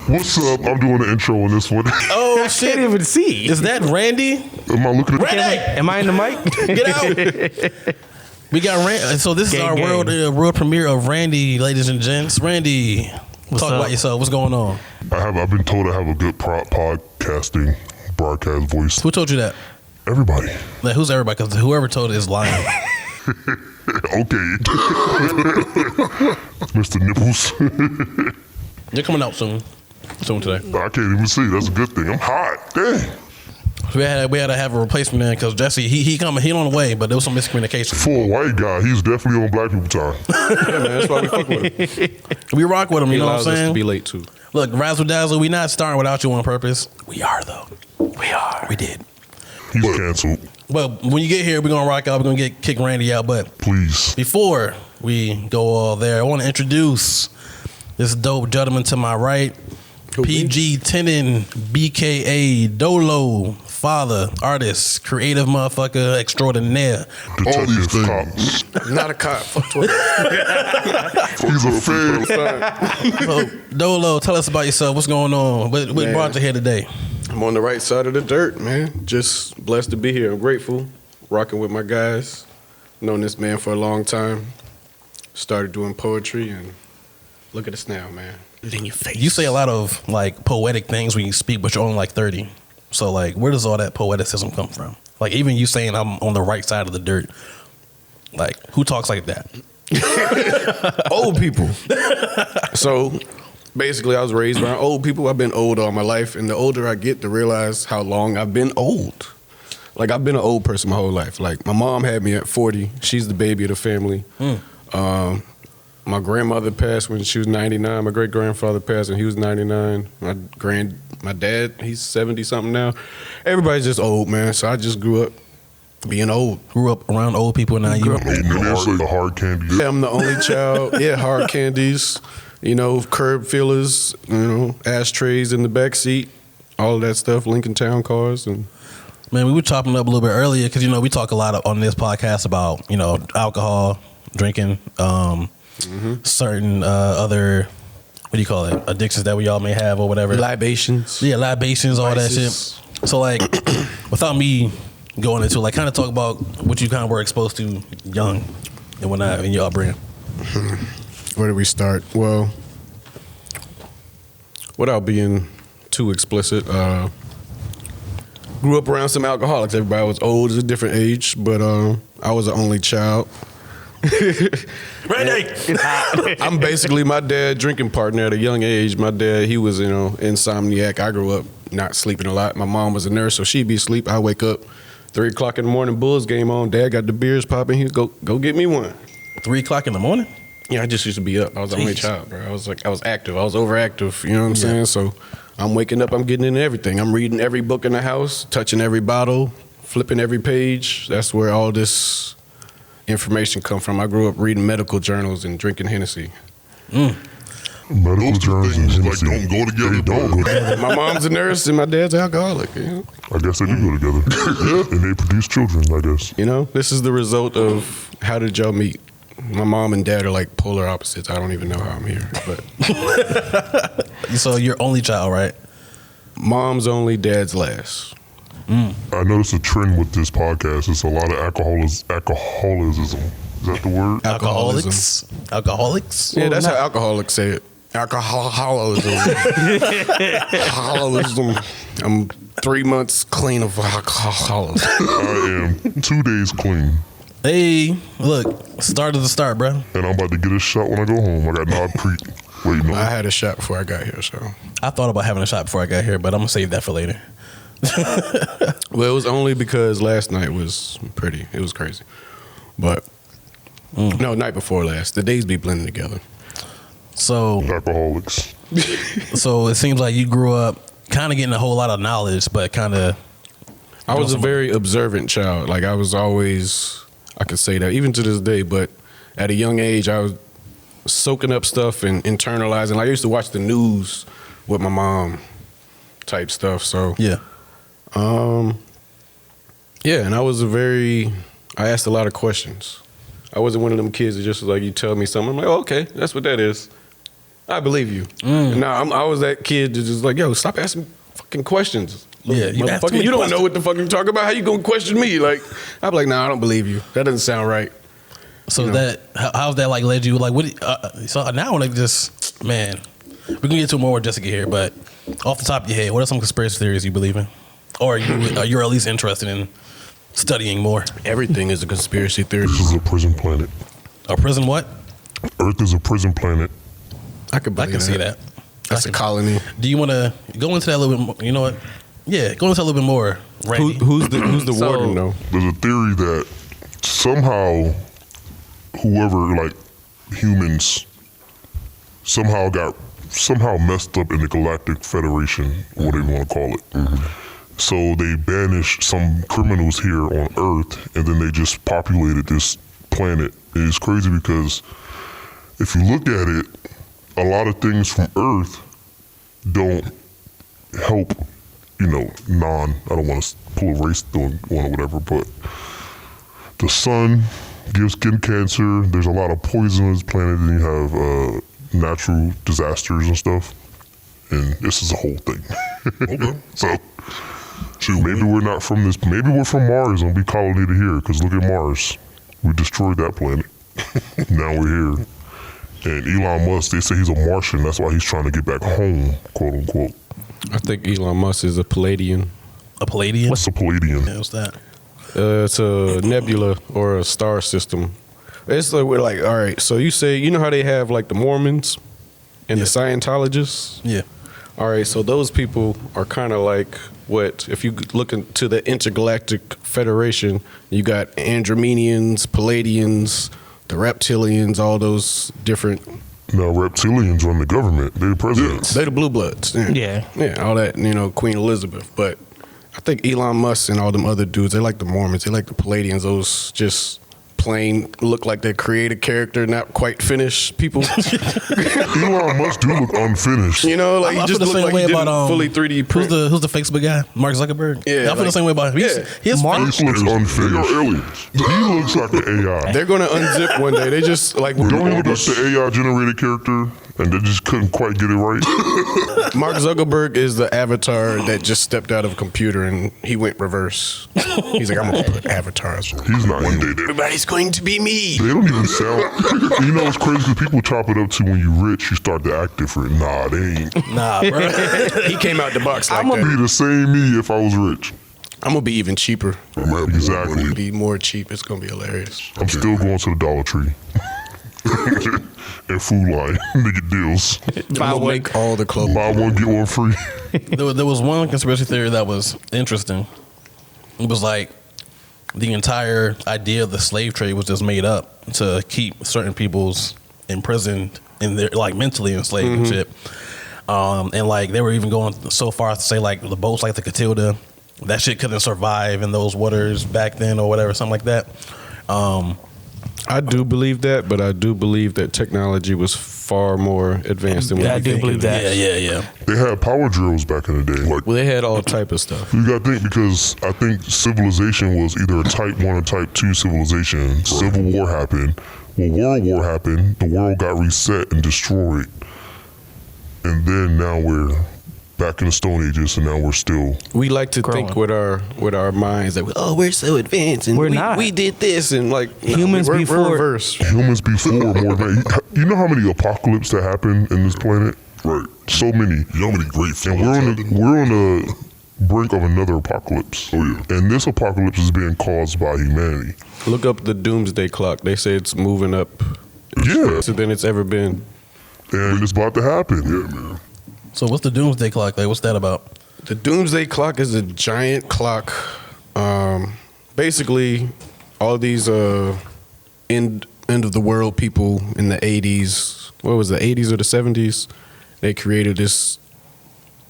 What's up? I'm doing the intro on this one. Oh shit! Can't even see. Is that Randy? Am I looking at Randy, Am I in the mic? get out! We got Randy. So this is our world premiere of Randy, ladies and gents. Randy, talk about yourself. What's going on? I've been told I have a good broadcast voice. Who told you that? Everybody. Like, who's everybody? Because whoever told it is lying. Okay. Mr. Nipples. You're coming out soon today. I can't even see. That's a good thing. I'm hot. Dang. We had to have a replacement man because Jesse he coming. He on the way, but there was some miscommunication. For a white guy, he's definitely on black people time. Yeah, man, that's why we fuck with him. We rock with him. He You know what I'm allows us saying? to be late too. Look, Razzle Dazzle, we not starting without you on purpose. We are though. We are. We did. He's canceled. Well, when you get here, we're gonna rock out. We're gonna kick Randy out. But Please. before we go all there, I want to introduce this dope gentleman to my right, PG Tenon, BKA Dolo, father, artist, creative motherfucker extraordinaire. All these things. cops. Not a cop. Fuck Twitter. He's a fan. So, Dolo, tell us about yourself. What's going on? What Man. brought you here today? I'm on the right side of the dirt, man. Just blessed to be here. I'm grateful. Rocking with my guys. Known this man for a long time. Started doing poetry and look at us now, man. In your face. You say a lot of like poetic things when you speak, but you're only like 30. So like, where does all that poeticism come from? Like, even you saying I'm on the right side of the dirt. Like, who talks like that? Old people. So basically, I was raised around old people. I've been old all my life, and the older I get, to realize how long I've been old. Like, I've been an old person my whole life. Like, my mom had me at 40. She's the baby of the family. My grandmother passed when she was 99. My great grandfather passed when he was 99. My dad, he's 70 something now. Everybody's just old, man. So I just grew up being old. Grew up around old people, now you. The hard candy. Yeah, I'm the only child. Yeah, hard candies, curb fillers, ashtrays in the back seat, all of that stuff, Lincoln Town cars. And Man, we were chopping up a little bit earlier because, we talk a lot on this podcast about, alcohol, drinking, certain other, what do you call it, addictions that we all may have or whatever. libations. Yeah, libations, all that Vices. shit. So, like, without me going into, like, kind of talk about what you kind of were exposed to young and whatnot in your upbringing. Where do we start? Well, without being too explicit, grew up around some alcoholics. Everybody was old, it's a different age, but I was the only child. Randy! I'm basically my dad drinking partner at a young age. My dad, he was, insomniac. I grew up not sleeping a lot. My mom was a nurse, so she'd be asleep. I wake up 3 o'clock in the morning, Bulls game on. Dad got the beers popping. He'd go get me one. 3 o'clock in the morning? Yeah, I just used to be up. I was the only Jeez. child, bro. I was active. I was overactive. You know what I'm saying? So I'm waking up. I'm getting into everything. I'm reading every book in the house, touching every bottle, flipping every page. That's where all this information come from. I grew up reading medical journals and drinking Hennessy. Medical journals and Hennessy. Like, don't go together. They don't go together. My mom's a nurse and my dad's an alcoholic. I guess they do go together. And they produce children, I guess. This is the result of how did y'all meet? My mom and dad are like polar opposites. I don't even know how I'm here. But So you're only child, right? mom's only, dad's last. I noticed a trend with this podcast. It's a lot of alcoholism. Is that the word? Alcoholics? Yeah, that's how alcoholics say it. Alcoholism. Alcoholism. I'm 3 months clean of alcoholism. I am 2 days clean. Hey, look, start of the start, bro. And I'm about to get a shot when I go home. I got Knob Creek waiting on. I had a shot before I got here, so. I thought about having a shot before I got here, but I'm gonna save that for later. Well, it was only because last night was pretty. It was crazy. But, no, night before last. The days be blending together. So, Alcoholics. so it seems like you grew up kind of getting a whole lot of knowledge, but kind of. I was a very observant child. Like, I was always, I could say that, even to this day, but at a young age, I was soaking up stuff and internalizing. Like, I used to watch the news with my mom type stuff, so. Yeah. Yeah, and I asked a lot of questions. I wasn't one of them kids that just was like, you tell me something, I'm like, oh, okay, that's what that is. I believe you. Now I was that kid that just like, yo, stop asking fucking questions. Yeah, you ask too motherfucker, many you don't questions. know what the fuck you talking about. How you gonna question me? Like, I'm like, nah, I don't believe you. That doesn't sound right. So that how's that like led you like what? So now like just man, we can get to more with Jessica here, but off the top of your head, what are some conspiracy theories you believe in, or you're at least interested in studying more? Everything is a conspiracy theory. This is a prison planet. A prison what? Earth is a prison planet. I could I believe can see that. That's a colony. Do you want to go into that a little bit more? You know what? Yeah, go into that a little bit more. Randy. Who's the warden though? There's a theory that somehow whoever, like humans, somehow messed up in the Galactic Federation, or whatever you want to call it. So they banished some criminals here on Earth, and then they just populated this planet. And it's crazy because if you look at it, a lot of things from Earth don't help, I don't want to pull a race on or whatever, but the sun gives skin cancer. There's a lot of poison on this planet, and you have natural disasters and stuff. And this is a whole thing. So maybe we're not from this. Maybe we're from Mars and we colonized here. Because look at Mars, we destroyed that planet. Now we're here. And Elon Musk, they say he's a Martian. That's why he's trying to get back home, quote unquote. I think Elon Musk is a Palladian. A Palladian? What's a Palladian? Yeah, what's that? It's a nebula or a star system. It's like we're like, all right. So you say, you know how they have like the Mormons and the Scientologists? Yeah. All right. So those people are kind of like what? If you look into the Intergalactic Federation, you got Andromedians, Palladians, the Reptilians, all those different. Now, reptilians run the government. They're the presidents. They're the Blue Bloods. Yeah. Yeah, all that, Queen Elizabeth. But I think Elon Musk and all them other dudes, they like the Mormons, they like the Palladians, those just plain look like they create a character, not quite finished people. Elon Musk do look unfinished. Like I he feel just the look same like way he about didn't fully 3D print. Who's the Facebook guy? Mark Zuckerberg. Yeah, I feel the same way about him. yeah. His He looks unfinished. They are aliens. He looks like an AI. They're gonna unzip one day. They just like Don't he look like the AI generated character? And they just couldn't quite get it right. Mark Zuckerberg is the avatar that just stepped out of a computer and he went reverse. He's like, I'm gonna put avatars. He's not human. Everybody's going to be me. They don't even sound. It's crazy because people chop it up to when you're rich, you start to act different. Nah, they ain't. Nah, bro. He came out the box like I'm gonna that. be the same me if I was rich. I'm gonna be even cheaper. Exactly. Be more cheap. It's gonna be hilarious. I'm still going to the Dollar Tree and Food Line to get deals. I'll make all the clothes. Buy one, get one free. There was one conspiracy theory that was interesting. It was like the entire idea of the slave trade was just made up to keep certain people's imprisoned and they're like mentally enslaved and shit. And like they were even going so far as to say like the boats like the Catilda, that shit couldn't survive in those waters back then or whatever, something like that. I do believe that, but I do believe that technology was far more advanced than what Yeah, I we do think believe it that. Yeah. They had power drills back in the day. Like, Well, they had all type of stuff. you got to think because I think civilization was either a type 1 or type 2 civilization. Civil War happened. Well, World War happened. The world got reset and destroyed. And then now we're back in the Stone Ages, and now we're still. We like to think with our minds that we're so advanced and We're not. we did this and like Humans we're before- reverse. Humans before more than. You know how many apocalypses that happened in this planet? Right. So many. You know how many great And we're on the brink of another apocalypse. Oh yeah. And this apocalypse is being caused by humanity. Look up the doomsday clock. They say it's moving up Yeah. faster than it's ever been. And it's about to happen. Yeah, man. So what's the doomsday clock? Like, what's that about? The doomsday clock is a giant clock. Basically, all these end of the world people in the 80s, what was the 80s or the 70s? They created this.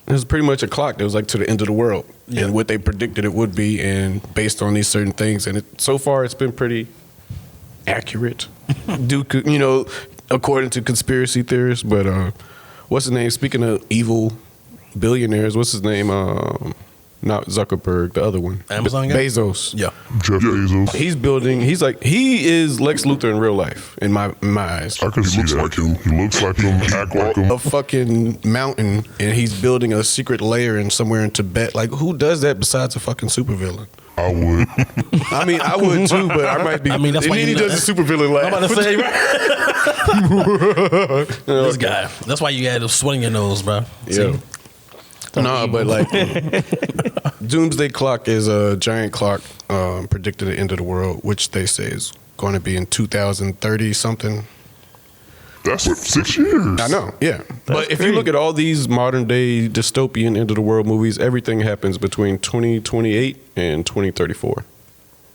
It was pretty much a clock that was like to the end of the world and what they predicted it would be, and based on these certain things. And so far, it's been pretty accurate. According to conspiracy theorists. But what's his name? Speaking of evil billionaires, what's his name? Not Zuckerberg, the other one. Amazon guy? Bezos. Yeah. Jeff Bezos. He's building. He is Lex Luthor in real life, in my eyes. I can see looks that. like him. He looks like him. Act like him. A fucking mountain, and he's building a secret lair in somewhere in Tibet. Like, who does that besides a fucking supervillain? I would. I mean, I would too, but I might be. I mean, that's and why then he you know- does the supervillain laugh. I'm about to say, this guy. That's why you had a sweat in your nose, bro. Yeah. No, but like Doomsday Clock is a giant clock predicted the end of the world, which they say is going to be in 2030 something. That's 6 years. I know, yeah. But if you look at all these modern day dystopian end of the world movies, everything happens between 2028 and 2034.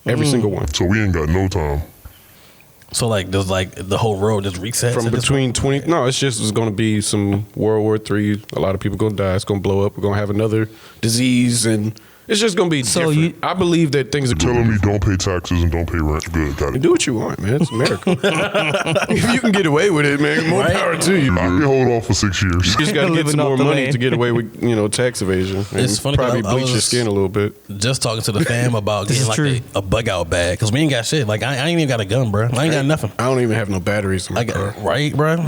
Every single one. So we ain't got no time. So like, does like the whole world just resets From at this between point? 20, no, it's going to be some World War III. A lot of people going to die. It's going to blow up. We're going to have another disease, and it's just going to be So different. I believe that things are Telling me don't pay taxes and don't pay rent. Good, got You it. do what you want, man. It's America. If you can get away with it, man, more Right? power to you. I can hold off for 6 years. You just got to get Living some off more the money land. to get away with, tax evasion. And It's funny 'cause probably I bleach your was- skin a little bit. Just talking to the fam about This getting is like true. a bug out bag because we ain't got shit. Like I ain't even got a gun, bro. I ain't got nothing. I don't even have no batteries in my I car. got right, bro.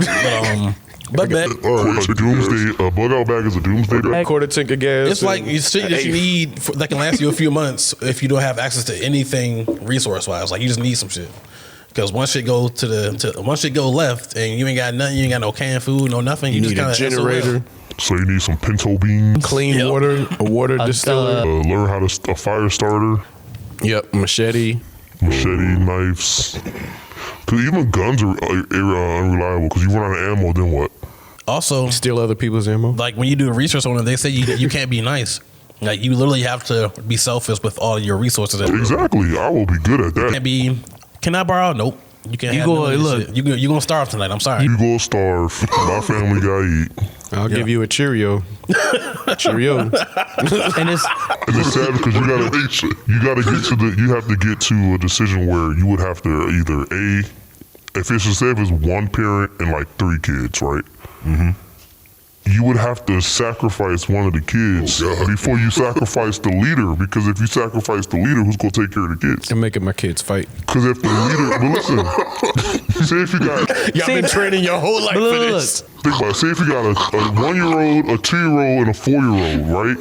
But back, All right, a doomsday, a bug out bag is a doomsday bag. Quarter tank of gas. it's like and- it's shit that you need that can last you a few months if you don't have access to anything resource wise. Like you just need some shit because once shit go once shit go left and you ain't got nothing, you ain't got no canned food, no nothing. You just need a kinda generator, So you need some pinto beans. clean Yep. water, a water distiller. Learn how to a fire starter, Yep, machete. machete, knives. Because even guns are unreliable. Because you run out of ammo, then what? Also, Steal other people's ammo. like when you do research on it, they say you can't be nice. Like you literally have to be selfish with all your resources. Exactly. I will be good at Can't that. be. Can I borrow? Nope. You can't. You have go- none of this look. shit. You gonna starve tonight. I'm sorry. You go starve. My family got to eat. I'll give you a Cheerio. Cheerio. And it's And it's sad because you have to get to a decision where you would have to either if it's one parent and like 3 kids, right? Mm-hmm. You would have to sacrifice one of the kids before you sacrifice the leader. Because if you sacrifice the leader, who's gonna take care of the kids? I'm making my kids fight. Because if the leader, but listen, say if you got, Y'all been training your whole life Look, for look, this. think about it, say if you got a 1-year-old, a 2-year-old, and a 4-year-old, right?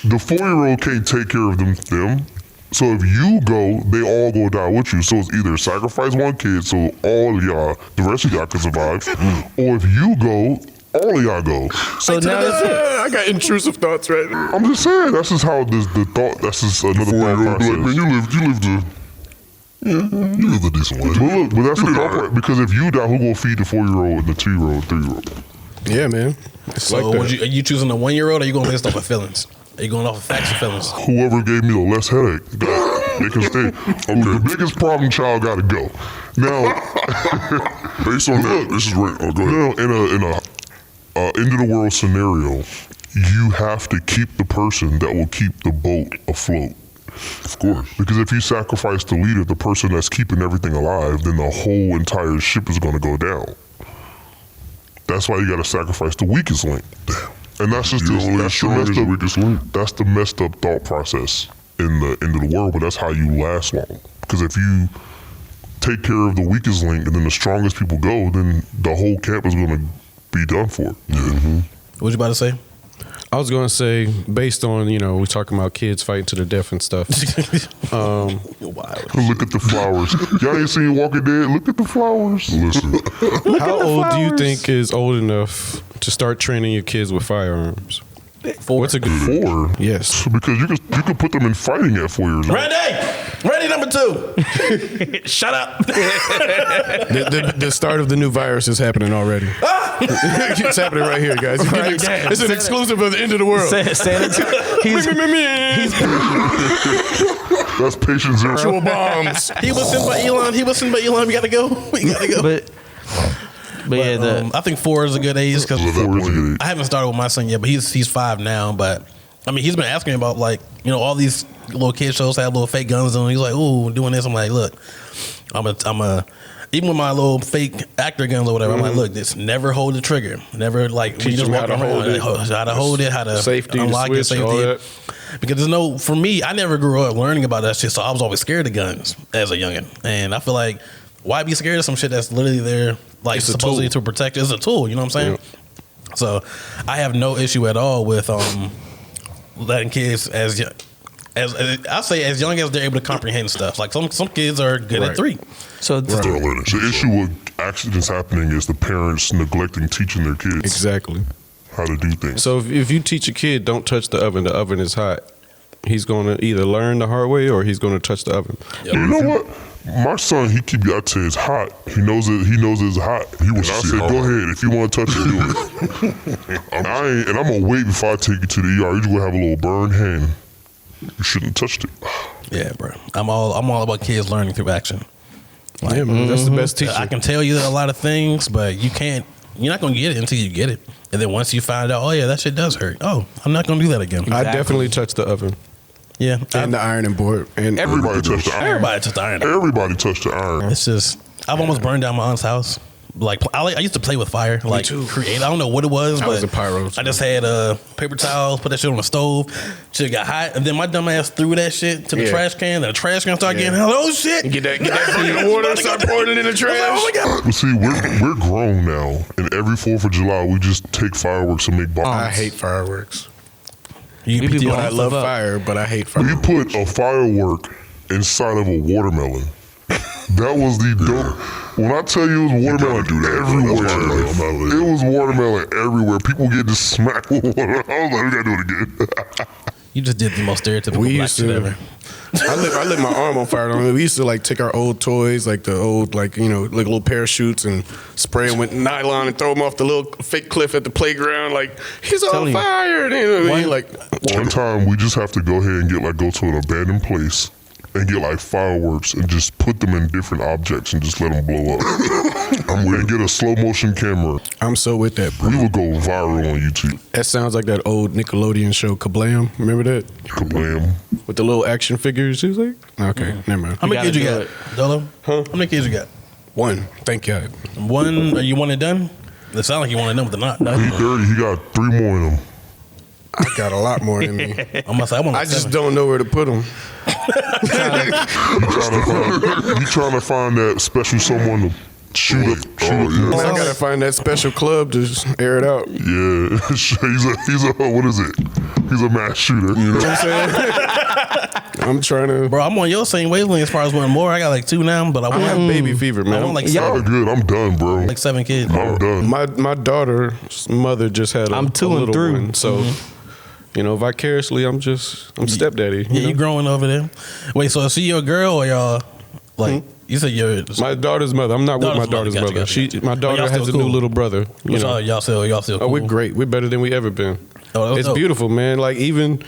The 4-year-old can't take care of them. So if you go, they all go die with you. So it's either sacrifice one kid so all of y'all, the rest of y'all can survive, or if you go, all of y'all go. so now it's I got intrusive thoughts right now. I'm just saying, that's just how the thought, that's just another thought process. Like, man, you lived a decent life. But look, but that's the thought part, because if you die, who gonna feed the 4-year-old and the 2-year-old, 3-year-old? Yeah, man. It's So like that. are you choosing the 1-year-old? Or are you going based off of feelings? Are you going off of facts or feelings? Whoever gave me the less headache, they can stay. Okay. The biggest problem child got to go. Now, Based on that, this is right. Oh, go ahead. now in a end of the world scenario, you have to keep the person that will keep the boat afloat. Of course. Because if you sacrifice the leader, the person that's keeping everything alive, then the whole entire ship is going to go down. That's why you got to sacrifice the weakest link. And that's just You're only as strong as the weakest link. that's the messed up thought process in the end of the world, but that's how you last long. Because if you take care of the weakest link and then the strongest people go, then the whole camp is going to be done for. What you about to say? I was going to say, based on, we're talking about kids fighting to the death and stuff. Wow. Look at the flowers. Y'all ain't seen Walking Dead? Look at the flowers. Listen, How old do you think is old enough to start training your kids with firearms? 4. What's a good 4? Yes. Because you could put them in fighting at 4 years old. Ready number 2. Shut up. The start of the new virus is happening already. It's happening right here, guys. Right there. It's an exclusive of the end of the world. That's patient zero. Actual bombs. He was sent by Elon. We gotta go. but yeah, I think 4 is a good age because 4 is a good age. I haven't started with my son yet, but he's 5 now. But I mean, he's been asking me about all these little kid shows have little fake guns in them. He's like, "Ooh, doing this." I'm like, "Look, I'm a even with my little fake actor guns or whatever, I'm like, look, this never hold the trigger. Never like Teach just them walk how to around, hold it. how to hold it, how to Safety, unlock the it, switch, all safety. that. Because there's no, for me, I never grew up learning about that shit, so I was always scared of guns as a youngin. And I feel like, why be scared of some shit that's literally there, like It's a supposedly tool. to protect? It's a tool, you know what I'm saying? So I have no issue at all with letting kids as I say as young as they're able to comprehend stuff. Like some kids are good at 3. So Start learning. The issue with accidents happening is the parents neglecting teaching their kids Exactly. how to do things. So if you teach a kid, don't touch the oven is hot, he's going to either learn the hard way or he's going to touch the oven. You know what? My son, he keep I say it's hot. He knows it. He knows it's hot. He was. I said, go ahead. If you want to touch it, do it. I'm gonna wait before I take you to the ER. You just gonna have a little burned hand. You shouldn't have touched it. Yeah, bro. I'm all about kids learning through action. Like, Yeah, man, that's the best teacher. I can tell you a lot of things, but you're not gonna get it until you get it. And then once you find out, oh yeah, that shit does hurt. Oh, I'm not gonna do that again. I definitely touch the oven Yeah, and the ironing board and Everybody touched the iron. everybody touched the iron. Everybody touched the iron. It's just I've almost burned down my aunt's house. Like I used to play with fire, like too. create. I don't know what it was, I but was a pyro. I just had paper towels, put that shit on the stove. Shit got hot, and then my dumb ass threw that shit to the Yeah. trash can. And the trash can started Yeah. getting oh shit. Get that fucking water and start pouring it in the trash. Oh my god. But see, we're grown now, and every 4th of July we just take fireworks and make bombs. I hate fireworks. You We be PT blowing I on love up. fire, but I hate We fireworks. put a firework inside of a watermelon. That was the dope. When I tell you it was watermelon everywhere, it was watermelon everywhere. People get just smacked with water. I was like, we gotta do it again. You just did the most stereotypical We black used shit to. ever. I lit my arm on fire. We used to like take our old toys, like the old, like little parachutes, and spray them with nylon and throw them off the little fake cliff at the playground. Like he's on Telling you. fire. You know what I mean? Like One time we just have to go ahead and go to an abandoned place and get like fireworks and just put them in different objects and just let them blow up. And get a slow motion camera. I'm so with that, bro. We would go viral on YouTube. That sounds like that old Nickelodeon show, Kablam. Remember that Kablam. with the little action figures? It was like, okay, never mind. How many gotta kids you do got, it. Dolo? How many kids you got? One, thank God. One? Are you one and done? It sounds like you want to know, but they're not. He 30. He got 3 more in him. I got a lot more than me. I'm gonna say I want. I Like just 7. don't know where to put them. You trying to find that special someone to shoot up. I gotta find that special club to just air it out. Yeah, he's a what is it? He's a mass shooter. You know what I'm saying? I'm trying to. Bro, I'm on your same wavelength as far as wanting more. I got like 2 now, but I I want have baby fever, I man. want like Y'all 7, are good. I'm done, bro. like 7 kids. I'm done. My daughter's mother just had a I'm 2 and little through. one, so vicariously I'm stepdaddy. Yeah, you growing over there. Wait, so is she your girl or y'all like you said your My daughter's mother. I'm not with my daughter's Gotcha, mother. gotcha. My But daughter y'all has a still new cool. little brother. You know. y'all still Oh, cool. we're great. We're better than we ever been. Oh, that was It's dope. beautiful, man. Like even,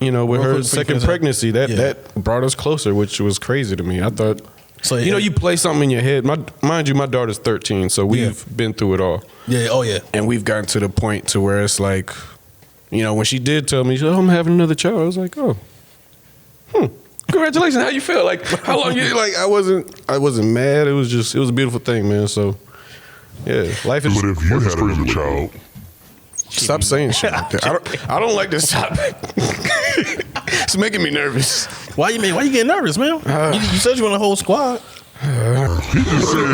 with Real quick her before you second finish that. pregnancy, that Yeah. brought us closer, which was crazy to me. I thought, So you play something in your head. Mind you, my daughter's 13, so we've been through it all, Yeah, oh yeah. and we've gotten to the point to where it's like, when she did tell me, she said, "Oh, I'm having another child," I was like, "Oh, congratulations! How you feel? Like how long you like?" I wasn't mad. It was a beautiful thing, man. So, yeah, life is. But if you had another child, Stop saying shit like that. I don't like this topic. It's making me nervous. Why you getting nervous, man? You said you want a whole squad. he just said,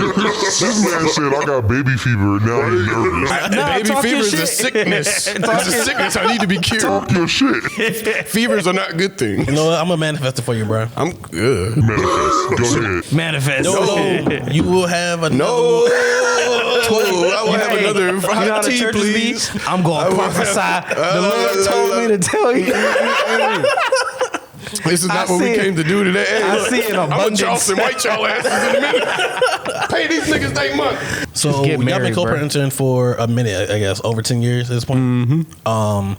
this man said, I got baby fever, now he's nervous. Baby talk fever your is a shit. sickness. It's a sickness. I need to be cured. Talk your shit. Fevers are not a good thing. You know what? I'm gonna manifest it for you, bro. I'm good. Manifest. Go ahead. Manifest. No, you will have a No. I will have Hey, another you know hot how the tea, churches be? please. I'm going to prophesy. The Lord told me to tell you. This is not I what we see it. came to do today. Hey, I look, see it in I'm abundance. gonna Charleston white y'all asses in a minute. Pay these niggas their money. So Just get y'all been married, bro. co-parenting for a minute, I guess, over 10 years at this point. Mm-hmm.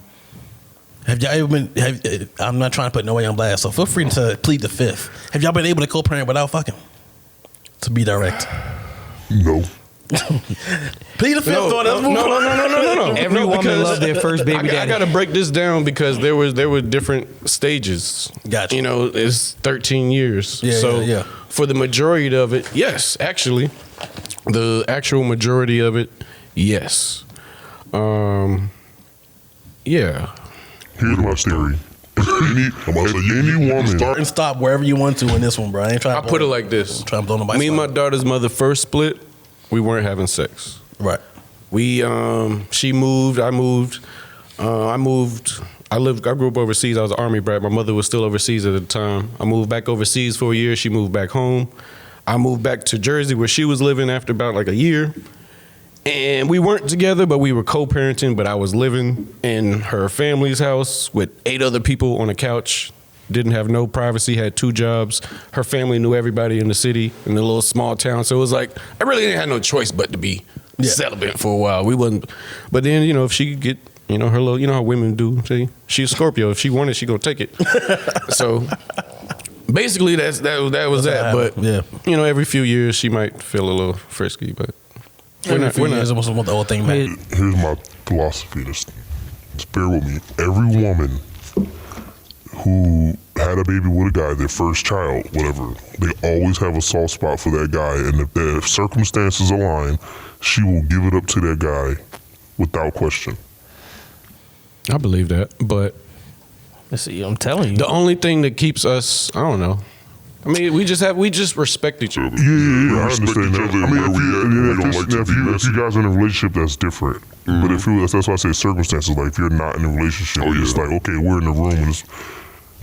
Have y'all ever been? I'm not trying to put nobody on blast, so feel free to plead the fifth. Have y'all been able to co-parent without fucking? To be direct. No. Plead the fifth on us. No. Every woman because loved their first baby I daddy. got to break this down because there were different stages. Gotcha. You know, it's 13 years. Yeah, so yeah. for the majority of it, yes, actually, the actual majority of it, yes. Yeah. Here's my theory. Any woman. And stop wherever you want to in this one, bro. I ain't trying I to put it like this. Trying to blow nobody's Me and my spot. daughter's mother first split, we weren't having sex. Right. We she moved, I moved. I grew up overseas. I was an Army brat. My mother was still overseas at the time. I moved back overseas for a year. She moved back home. I moved back to Jersey where she was living after about like a year. And we weren't together, but we were co-parenting, but I was living in her family's house with 8 other people on a couch. Didn't have no privacy, had 2 jobs. Her family knew everybody in the city, in the little small town. So it was like, I really didn't have no choice but to be celibate for a while. We wasn't, but then, you know, if she could get, you know, her little, you know how women do, see? She's a Scorpio. If she wanted, she gonna take it. So basically that was that. But, Yeah. you know, every few years she might feel a little frisky, but Every few years, almost want the old thing back. Here's my philosophy. Just bear with me. Every woman who had a baby with a guy, their first child, whatever, they always have a soft spot for that guy. And if the circumstances align, she will give it up to that guy without question. I believe that. But Let's see, I'm telling you. the only thing that keeps us, I don't know. I mean, we just respect each other. Yeah, I respect understand each that. other I mean, where we at, and we don't like to be if you guys are in a relationship, that's different. But if you, that's why I say circumstances. Like if you're not in a relationship, it's like, okay, we're in the room and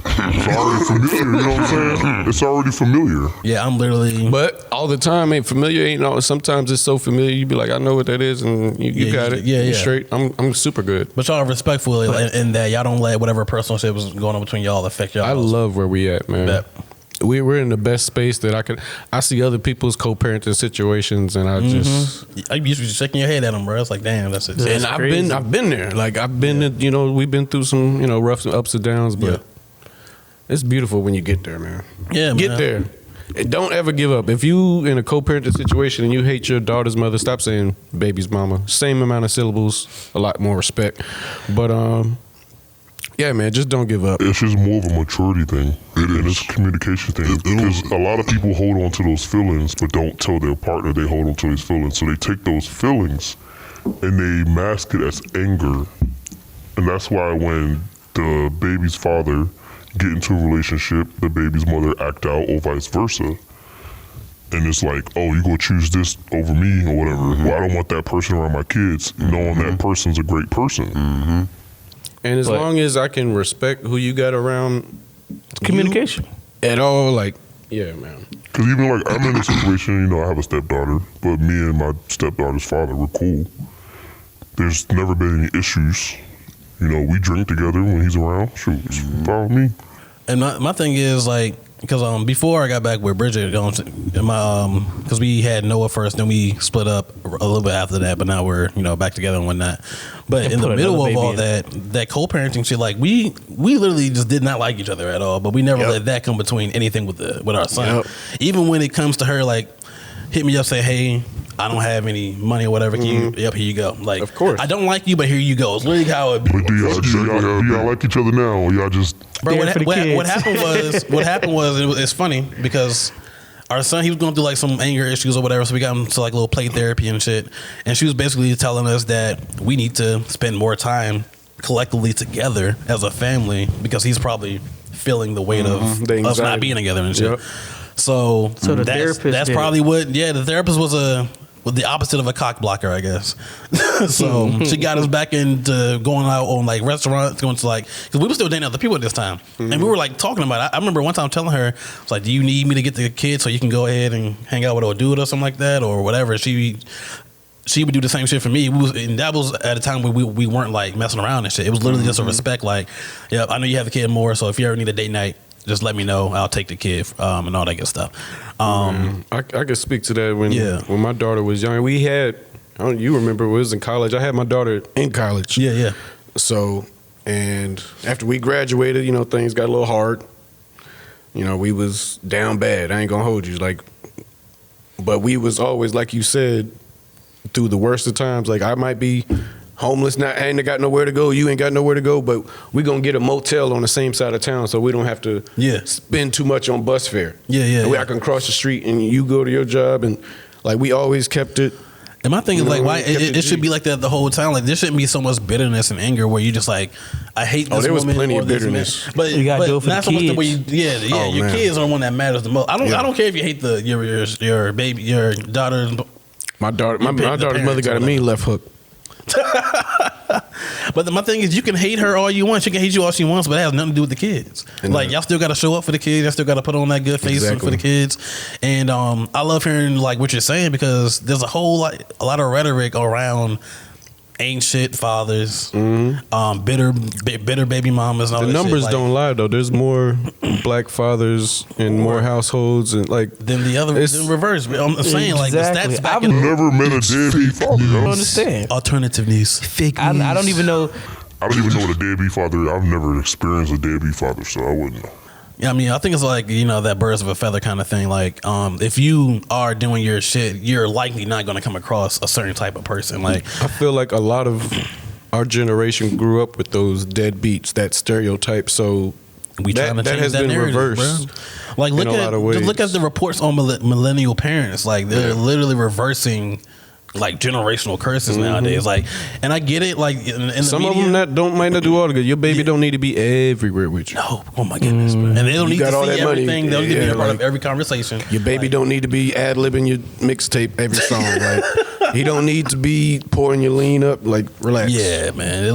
it's already familiar. You know what I'm saying? It's already familiar. Yeah, I'm literally. But all the time ain't familiar. Ain't no. Sometimes it's so familiar. You be like, I know what that is, and you Yeah, got you- it. yeah, You yeah. straight. I'm super good. But y'all are respectful in that y'all don't let whatever personal shit was going on between y'all affect y'all. I love where we at, man. Bet. We're in the best space that I could. I see other people's co-parenting situations, and I just. I used to be shaking your head at them, bro. It's like, damn, that's it. And crazy. I've been there. Like I've been, you know, we've been through some, you know, rough ups and downs, but it's beautiful when you get there, man. Yeah, man. Get there. And don't ever give up. If you in a co-parenting situation and you hate your daughter's mother, stop saying baby's mama. Same amount of syllables, a lot more respect. But yeah, man, just don't give up. It's just more of a maturity thing. And it's a communication thing. Because a lot of people hold on to those feelings, but don't tell their partner they hold on to these feelings. So they take those feelings and they mask it as anger. And that's why when the baby's father get into a relationship, the baby's mother act out, or vice versa. And it's like, oh, you gonna choose this over me or whatever. Well, I don't want that person around my kids, knowing that person's a great person. And as But- long as I can respect who you got around Communication. you at all, like, yeah, man. Because even like I'm in a situation, you know, I have a stepdaughter, but me and my stepdaughter's father, we're cool. There's never been any issues. You know, we drink together when he's around. Shoot, it's fine with me. And my thing is like, because before I got back with Bridget, because we had Noah first, then we split up a little bit after that, but now we're back together and whatnot. But And in the put middle another of all baby that co-parenting shit, like we literally just did not like each other at all. But we never let that come between anything with our son. Yep. Even when it comes to her, like hit me up, say, hey, I don't have any money or whatever. Can you? Yep, here you go. Like, Of course. I don't like you, but here you go. It's literally how it. But do y'all like each other now, or y'all just? Bro, There for the kids. what happened was it's funny because our son, he was going through like some anger issues or whatever, so we got him to like little play therapy and shit. And she was basically telling us that we need to spend more time collectively together as a family because he's probably feeling the weight of The us not anxiety. being together and shit. Yep. So So the that's therapist did probably what. Yeah, the therapist was the opposite of a cock blocker, I guess. So she got us back into going out on like restaurants, going to like, because we were still dating other people at this time, and we were like talking about it. I remember one time telling her, I was like, "Do you need me to get the kid so you can go ahead and hang out with a dude or something like that or whatever?" She would do the same shit for me. And that was at a time when we weren't like messing around and shit. It was literally just a respect, like, yeah, I know you have the kid more, so if you ever need a date night, just let me know. I'll take the kid and all that good stuff. I could speak to that when my daughter was young. We had, you remember, we was in college. I had my daughter in college. Yeah. So, and after we graduated, things got a little hard. We was down bad. I ain't gonna hold you. Like, but we was always, like you said, through the worst of times. Like I might be homeless now, I ain't got nowhere to go. You ain't got nowhere to go, but we gonna get a motel on the same side of town, so we don't have to spend too much on bus fare. I can cross the street and you go to your job, and like we always kept it. And my thing is like, why it should be like that the whole time? Like there shouldn't be so much bitterness and anger where you just like, I hate this. There was woman plenty or of this bitterness, man. But you gotta do it for not the so much the way kids. your kids are the one that matters the most. I don't care if you hate your baby, your daughter. My daughter's mother got a mean left hook. But my thing is, you can hate her all you want. She can hate you all she wants, but it has nothing to do with the kids. Like y'all still got to show up for the kids. Y'all still got to put on that good face for the kids. And I love hearing like what you're saying, because there's a lot of rhetoric around ain't shit fathers, bitter baby mamas. And all the that numbers shit. don't lie though. There's more black fathers in more households, and like than the other in reverse. I'm saying like the Exactly. stats back I've in Never met a deadbeat father. I Yo. don't understand. alternative news. Fake news. I don't even know. I don't even know what a deadbeat father. I've never experienced a deadbeat father, so I wouldn't know. Yeah, I mean, I think it's like, that birds of a feather kind of thing. Like, if you are doing your shit, you're likely not going to come across a certain type of person. Like, I feel like a lot of our generation grew up with those deadbeats, that stereotype. So we trying to that change has that been narrative, reversed. bro. Like, in a lot of ways. just look at the reports on millennial parents. Like, they're literally reversing like generational curses nowadays. Like, and I get it. Like, in Some the of media, them might not do all the good. Your baby don't need to be everywhere with you. no, oh my goodness, bro. And they don't need got to all see that money. everything. They don't need to be a part like, of every conversation. Your baby don't need to be ad-libbing your mixtape every song. Like, he don't need to be pouring your lean up. Like, relax. Yeah, man.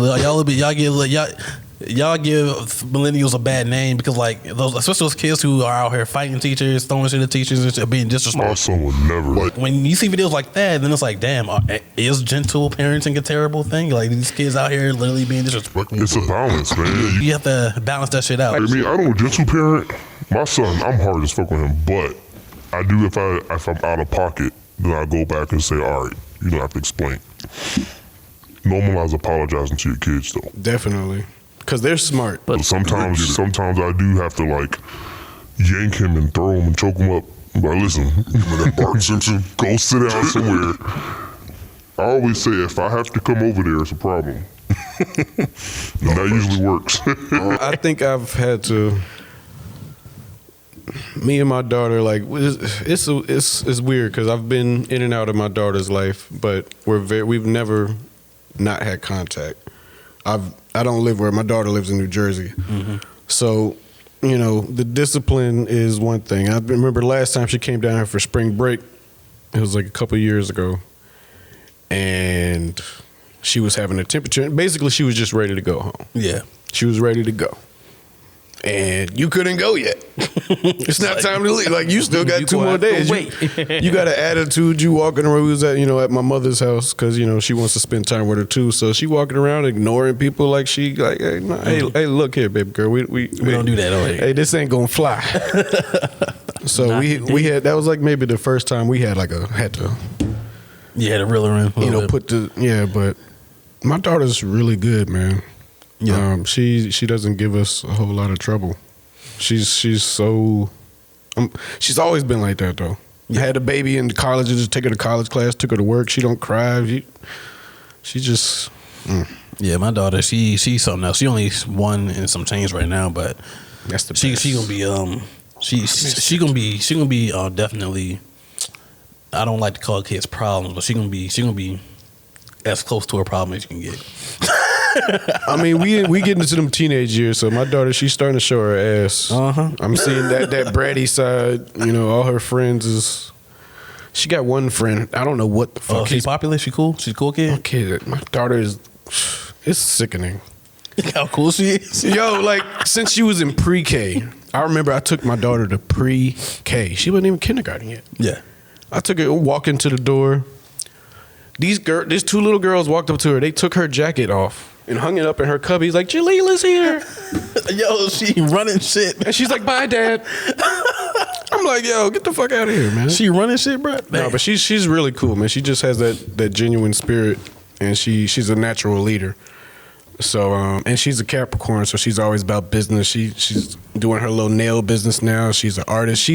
Y'all give millennials a bad name because, like, especially those kids who are out here fighting teachers, throwing shit at teachers, and being My disrespectful. son would never. Like, When you see videos like that, then it's like, damn, is gentle parenting a terrible thing? Like, these kids out here literally being disrespectful. it's a balance, man. You have to balance that shit out. I mean, I don't gentle parent. My son, I'm hard as fuck with him, but I do if I'm out of pocket, then I go back and say, all right, you don't have to explain. Normalize apologizing to your kids though. Definitely. Because they're smart. But sometimes I do have to like yank him and throw him and choke him up. But listen, that Bart Simpson, go sit down somewhere. I always say if I have to come over there, it's a problem. And that usually works. I think I've had to. Me and my daughter, like, it's weird because I've been in and out of my daughter's life, but we've never not had contact. I don't live where my daughter lives in New Jersey, so the discipline is one thing. I remember last time she came down here for spring break. It was like a couple years ago, and she was having a temperature. Basically, she was just ready to go home. Yeah. She was ready to go. And you couldn't go yet. It's not time to leave. Like, you still got 2 more days. You got an attitude. You walking around. We was at my mother's house because she wants to spend time with her too. So she walking around ignoring people like she like, hey, hey, look here, baby girl. We don't do that over here. Hey, this ain't gonna fly. So we had, that was like maybe the first time we had to Yeah, the reeler in. but my daughter's really good, man. Yeah. She doesn't give us a whole lot of trouble. She's so she's always been like that though. Yeah. Had a baby in college, just take her to college class, took her to work. She don't cry. She just Yeah, my daughter, she's something else. She only 1 and some change right now, but that's the she best. gonna be she gonna be definitely. I don't like to call kids problems, but she gonna be as close to a problem as you can get. I mean, we getting into them teenage years, so my daughter, she's starting to show her ass. I'm seeing that bratty side. All her friends she got one friend. I don't know what the fuck. She's popular. She cool. She's a cool kid. Okay, my daughter is. It's sickening. How cool she is. Yo, like since she was in pre-K, I remember I took my daughter to pre-K. She wasn't even kindergarten yet. Yeah. I took her walking to the door. These 2 little girls walked up to her. They took her jacket off and hung it up in her cubby. He's like, Jaleela's here. Yo, she running shit. And she's like, bye, Dad. I'm like, yo, get the fuck out of here, man. She running shit, bro. No, but she's really cool, man. She just has that genuine spirit, and she's a natural leader. So, and she's a Capricorn, so she's always about business. She's doing her little nail business now. She's an artist.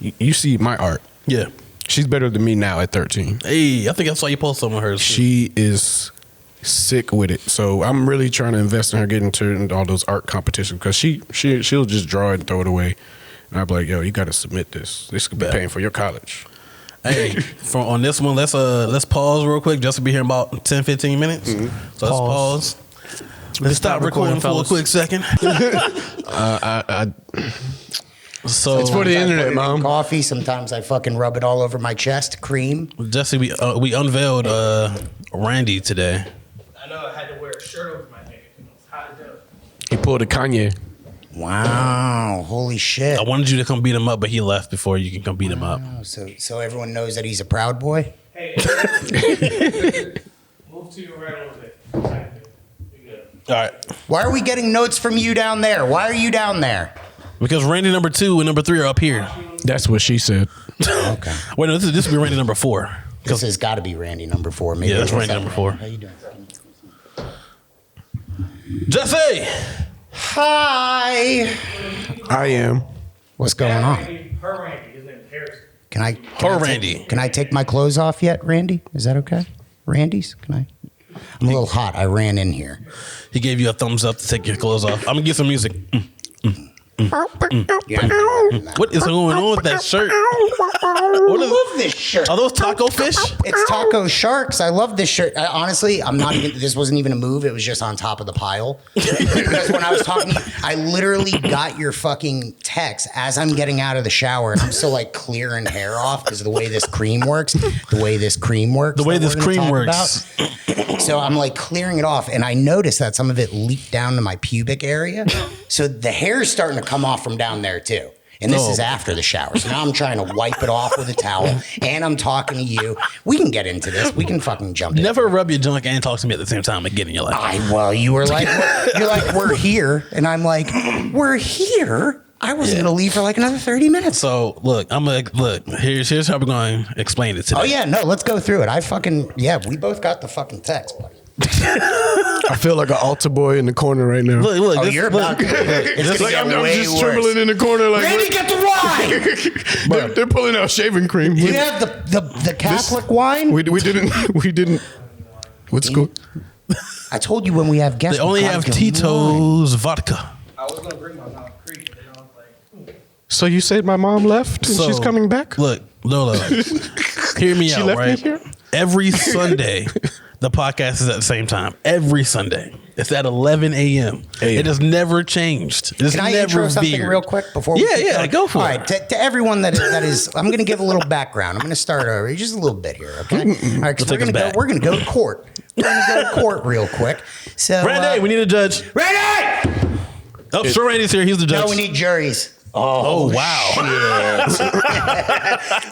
You see my art. Yeah. She's better than me now at 13. Hey, I think I saw you post some of hers. She is sick with it. So I'm really trying to invest in her getting into all those art competitions because she'll just draw it and throw it away. And I'll be like, yo, you got to submit this. This could be paying for your college. Hey, on this one, let's pause real quick just to be here in about 10, 15 minutes. So let's pause. Let's stop recording for a quick second. So it's for the internet, in Mom. Coffee. Sometimes I fucking rub it all over my chest. Cream. Jesse, we unveiled Randy today. I know I had to wear a shirt over my head because it was hot as hell. He pulled a Kanye. Wow. Holy shit. I wanted you to come beat him up, but he left before you can come beat him up. Oh, so everyone knows that he's a proud boy. Hey, move to your right a little bit. We good. All right. Why are we getting notes from you down there? Why are you down there? Because Randy number 2 and number 3 are up here. That's what she said. Okay. Wait, no, this will be Randy number 4. This has got to be Randy number 4. Maybe Yeah, that's it's Randy number 4. How you doing? Jesse! Hi. I am. What's going on? Her Randy, his name is Harrison. Can I? Randy. Can I take my clothes off yet, Randy? Is that okay? Randy's? Can I? I'm a little hot. I ran in here. He gave you a thumbs up to take your clothes off. I'm going to get some music. Yeah. What is going on with that shirt? I love this shirt. Are those taco fish? It's taco sharks. I love this shirt. Honestly, I'm not even. This wasn't even a move. It was just on top of the pile. Because when I was talking, I literally got your fucking text as I'm getting out of the shower, and I'm still like clearing hair off because of the way this cream works. The way this cream works. So I'm like clearing it off, and I noticed that some of it leaked down to my pubic area. So the hair's starting to come off from down there too. And this is after the shower. So now I'm trying to wipe it off with a towel, and I'm talking to you. We can get into this. We can fucking jump in. Never rub your junk and talk to me at the same time again in your life. Well, you were like, you're like, we're here. And I'm like, we're here? I wasn't going to leave for like another 30 minutes. So, look, here's how we're going to explain it today. Oh, yeah, no, let's go through it. We both got the fucking text, buddy. I feel like an altar boy in the corner right now. Look, You're about to. It's Like gonna I'm get way just worse. trembling in the corner. Like Randy, get the wine. they're pulling out shaving cream. You have the Catholic wine? We didn't. What's cool? I told you when we have guests. They only we gotta have give Tito's vodka. I was going to bring my Mount Creek, and I was like, So you said my mom left and she's coming back? Look, Lola, hear me She out, left me right? here? Every Sunday, the podcast is at the same time. Every Sunday. It's at 11 a.m. It has never changed. It's Can I never intro something veered. real quick before we keep going? Go for All it. right, to everyone that is, I'm going to give a little background. I'm going to start over just a little bit here, okay? All right, because Take us back. we're going to go to court. We're going to go to court real quick. So, Randy, we need a judge. Randy! Oh, sure, Randy's here. He's the judge. No, we need juries. Oh, wow.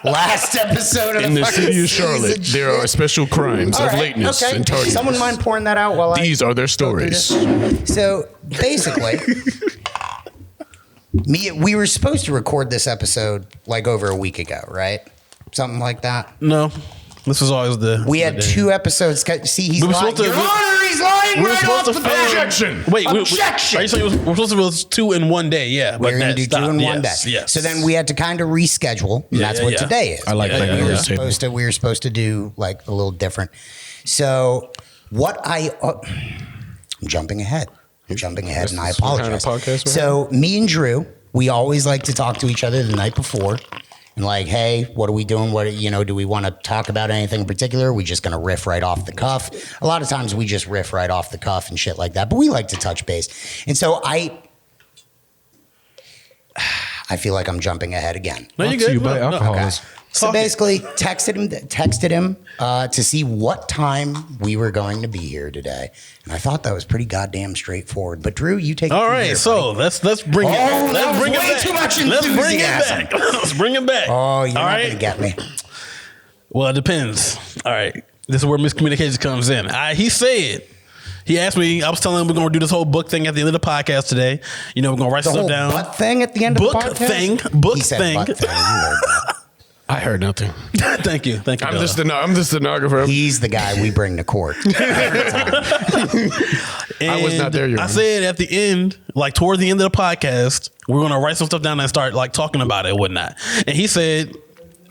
Last episode of In the fucking city of season Charlotte, there are shit. special crimes All of right, lateness okay. and tardiness. Someone mind pouring that out while These are their go through stories. this? So basically, we were supposed to record this episode like over a week ago, right? Something like that. No, this was always the. We had the day. 2 episodes. See, he's We were lying. supposed to- Your Honor, he's lying We were right supposed off to the film. bat. Objection! Wait, Objection! are you saying we're supposed to do 2 in one day? Yeah, We're going to do 2 in one day. Yes. So then we had to kind of reschedule. And that's what today is. I like that we were table. supposed to do like a little different. So I'm jumping ahead. And I This is what kind of apologize. podcast we're So me and Drew, we always like to talk to each other the night before. And like, hey, what are we doing? Do we want to talk about anything in particular? Are we just going to riff right off the cuff? A lot of times we just riff right off the cuff and shit like that. But we like to touch base. And so I feel like I'm jumping ahead again. No, you Brought to you good. by No, no. alcoholism. So Talk it. basically, texted him to see what time we were going to be here today, and I thought that was pretty goddamn straightforward. But Drew, you take it All from right, here, so buddy. let's bring it. Oh, that Let's was bring it way back. too much Let's bring it enthusiasm. back. Let's bring it back. Oh, you're All not right. gonna get me. Well, it depends. All right, this is where miscommunication comes in. He asked me. I was telling him we're going to do this whole book thing at the end of the podcast today. We're going to write The stuff whole down. butt thing at the end of Book the podcast. thing. Book he said thing. Butt thing. You heard that. I heard nothing. Thank you. I'm the stenographer. He's the guy we bring to court. I was not there, Your I Honor. said at the end, like toward the end of the podcast, we're going to write some stuff down and start like talking about it and whatnot. And he said,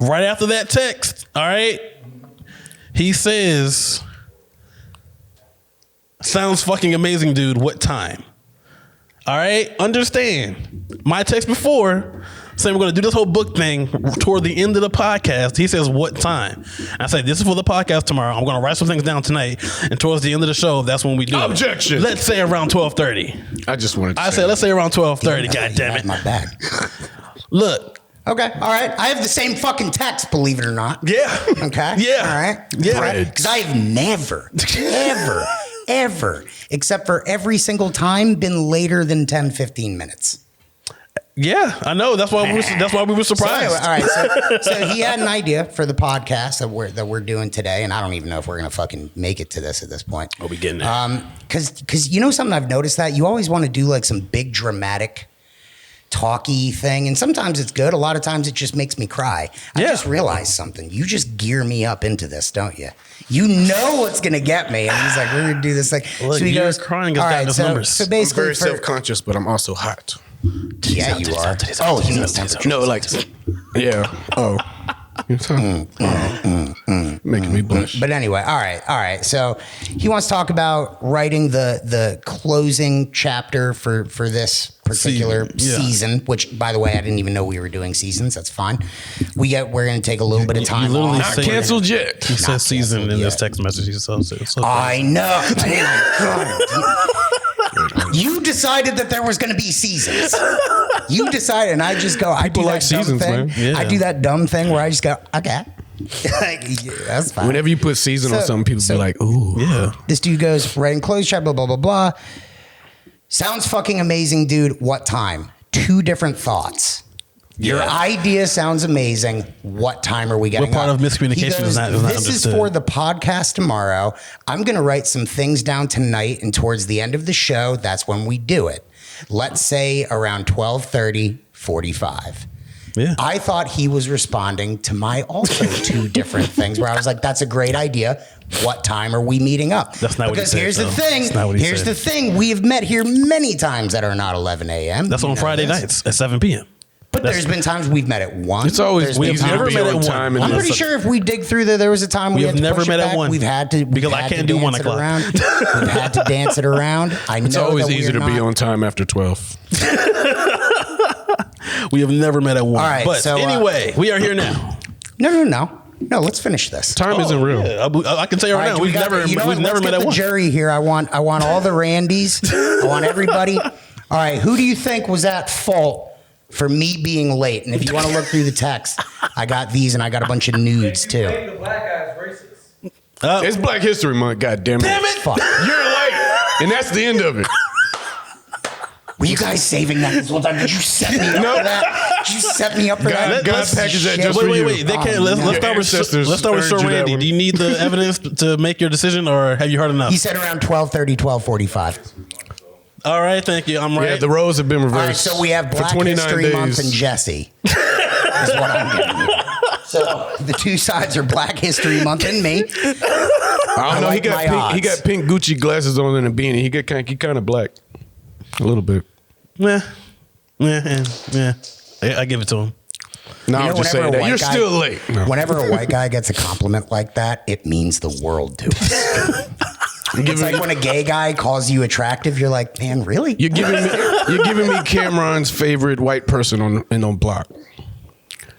Right after that text, all right, he says, sounds fucking amazing, dude. What time? All right, understand. My text before saying we're going to do this whole book thing toward the end of the podcast. He says, what time? I say, this is for the podcast tomorrow. I'm going to write some things down tonight. And towards the end of the show, that's when we do Objection. it. Let's say around 12:30. I just wanted to I said, let's say around 12:30. God damn it. My bag. Look. Okay, all right. I have the same fucking text, believe it or not. Yeah. Okay. Yeah. All right. Yeah. Because I have never, ever, except for every single time, been later than 10, 15 minutes. Yeah, I know. That's why we were So surprised. anyway, all right. So he had an idea for the podcast that we're doing today, and I don't even know if we're gonna fucking make it to this at this point. Oh, we getting there. Because you know something I've noticed that you always want to do like some big dramatic talky thing, and sometimes it's good. A lot of times it just makes me cry. I just realized something. You just gear me up into this, don't you? You know what's gonna get me, and he's like, "We're gonna do this." Like, Look, so he you're goes, crying "All us down right, to so, numbers." so I'm basically, very self-conscious, but I'm also hot. yeah, you are. Oh, he means temperature. No, like, yeah. Oh. Making me blush. But anyway, all right. So he wants to talk about writing the closing chapter for this particular season, which, by the way, I didn't even know we were doing seasons. That's fine. We're going to take a little bit of time literally off. said- Not canceled yet. He says season in canceled this yet. text message. He says so I know. Oh my God. You decided that there was going to be seasons. You decided, and I just go. I do People that like dumb seasons, thing. man. Yeah. I do that dumb thing where I just go, okay. Like, yeah, that's fine. Whenever you put season on So- something, people so- be like, ooh. Yeah. This dude goes, writing close chat, blah, blah, blah, blah. Sounds fucking amazing, dude. What time? 2 different thoughts. Your idea sounds amazing. What time are we getting What part up? of miscommunication He goes, is not This understood? is for the podcast tomorrow. I'm going to write some things down tonight, and towards the end of the show, that's when we do it. Let's say around 12:30, 45. Yeah. I thought he was responding to my also 2 different things where I was like, that's a great idea. What time are we meeting up? That's not what he because said, here's the though. thing. That's not what he Here's said. the thing. We have met here many times that are not 11 a.m. That's You on know Friday this. nights at 7 p.m. But there's been times we've met at 1. It's always There's been easier times- never to be met at on 1. time. And I'm pretty Unless- sure if we dig through there was a time We we have had to never push met it at back. 1. We've had to Because we've I had can't to do 1 dance it o'clock. around. We've had to dance it around. I know It's always that easier to we're be not- on time after 12. We have never met at 1. All right, but so, anyway, we are here now. No, let's finish this. Time isn't real. Yeah, I can tell you All right right, now, we've never you know what? never Let's met get at the 1. jury here. I want all the Randys. I want everybody. All right, who do you think was at fault for me being late? And if you want to look through the text, I got these and I got a bunch of nudes You too. blame the black guys racist. It's Black History Month, God damn it. Fuck. You're late. And that's the end of it. Were you guys saving that this whole time? Did you set me up for that? Did you set me up for that? God Piece of packaged that shit? just for you. Wait. They can't. Let's Your start with ancestors let's start with Sir earned you that Randy. one. Do you need the evidence to make your decision, or have you heard enough? He said around 12:30, 12:45. All right, thank you. I'm right. Yeah, the roles have been reversed. All right, so we have for Black 29 History days. Month and Jesse. Is what I'm getting you. So the 2 sides are Black History Month and me. I don't know. like my He odds. got pink Gucci glasses on and a beanie. He kind of black, a little bit. Yeah. I give it to him. No, You I'm know, just whenever saying a that white you're guy- still late. No. Whenever a white guy gets a compliment like that, it means the world to us. It's like when a gay guy calls you attractive, you're like, man, really? You're giving me Cameron's favorite white person on block.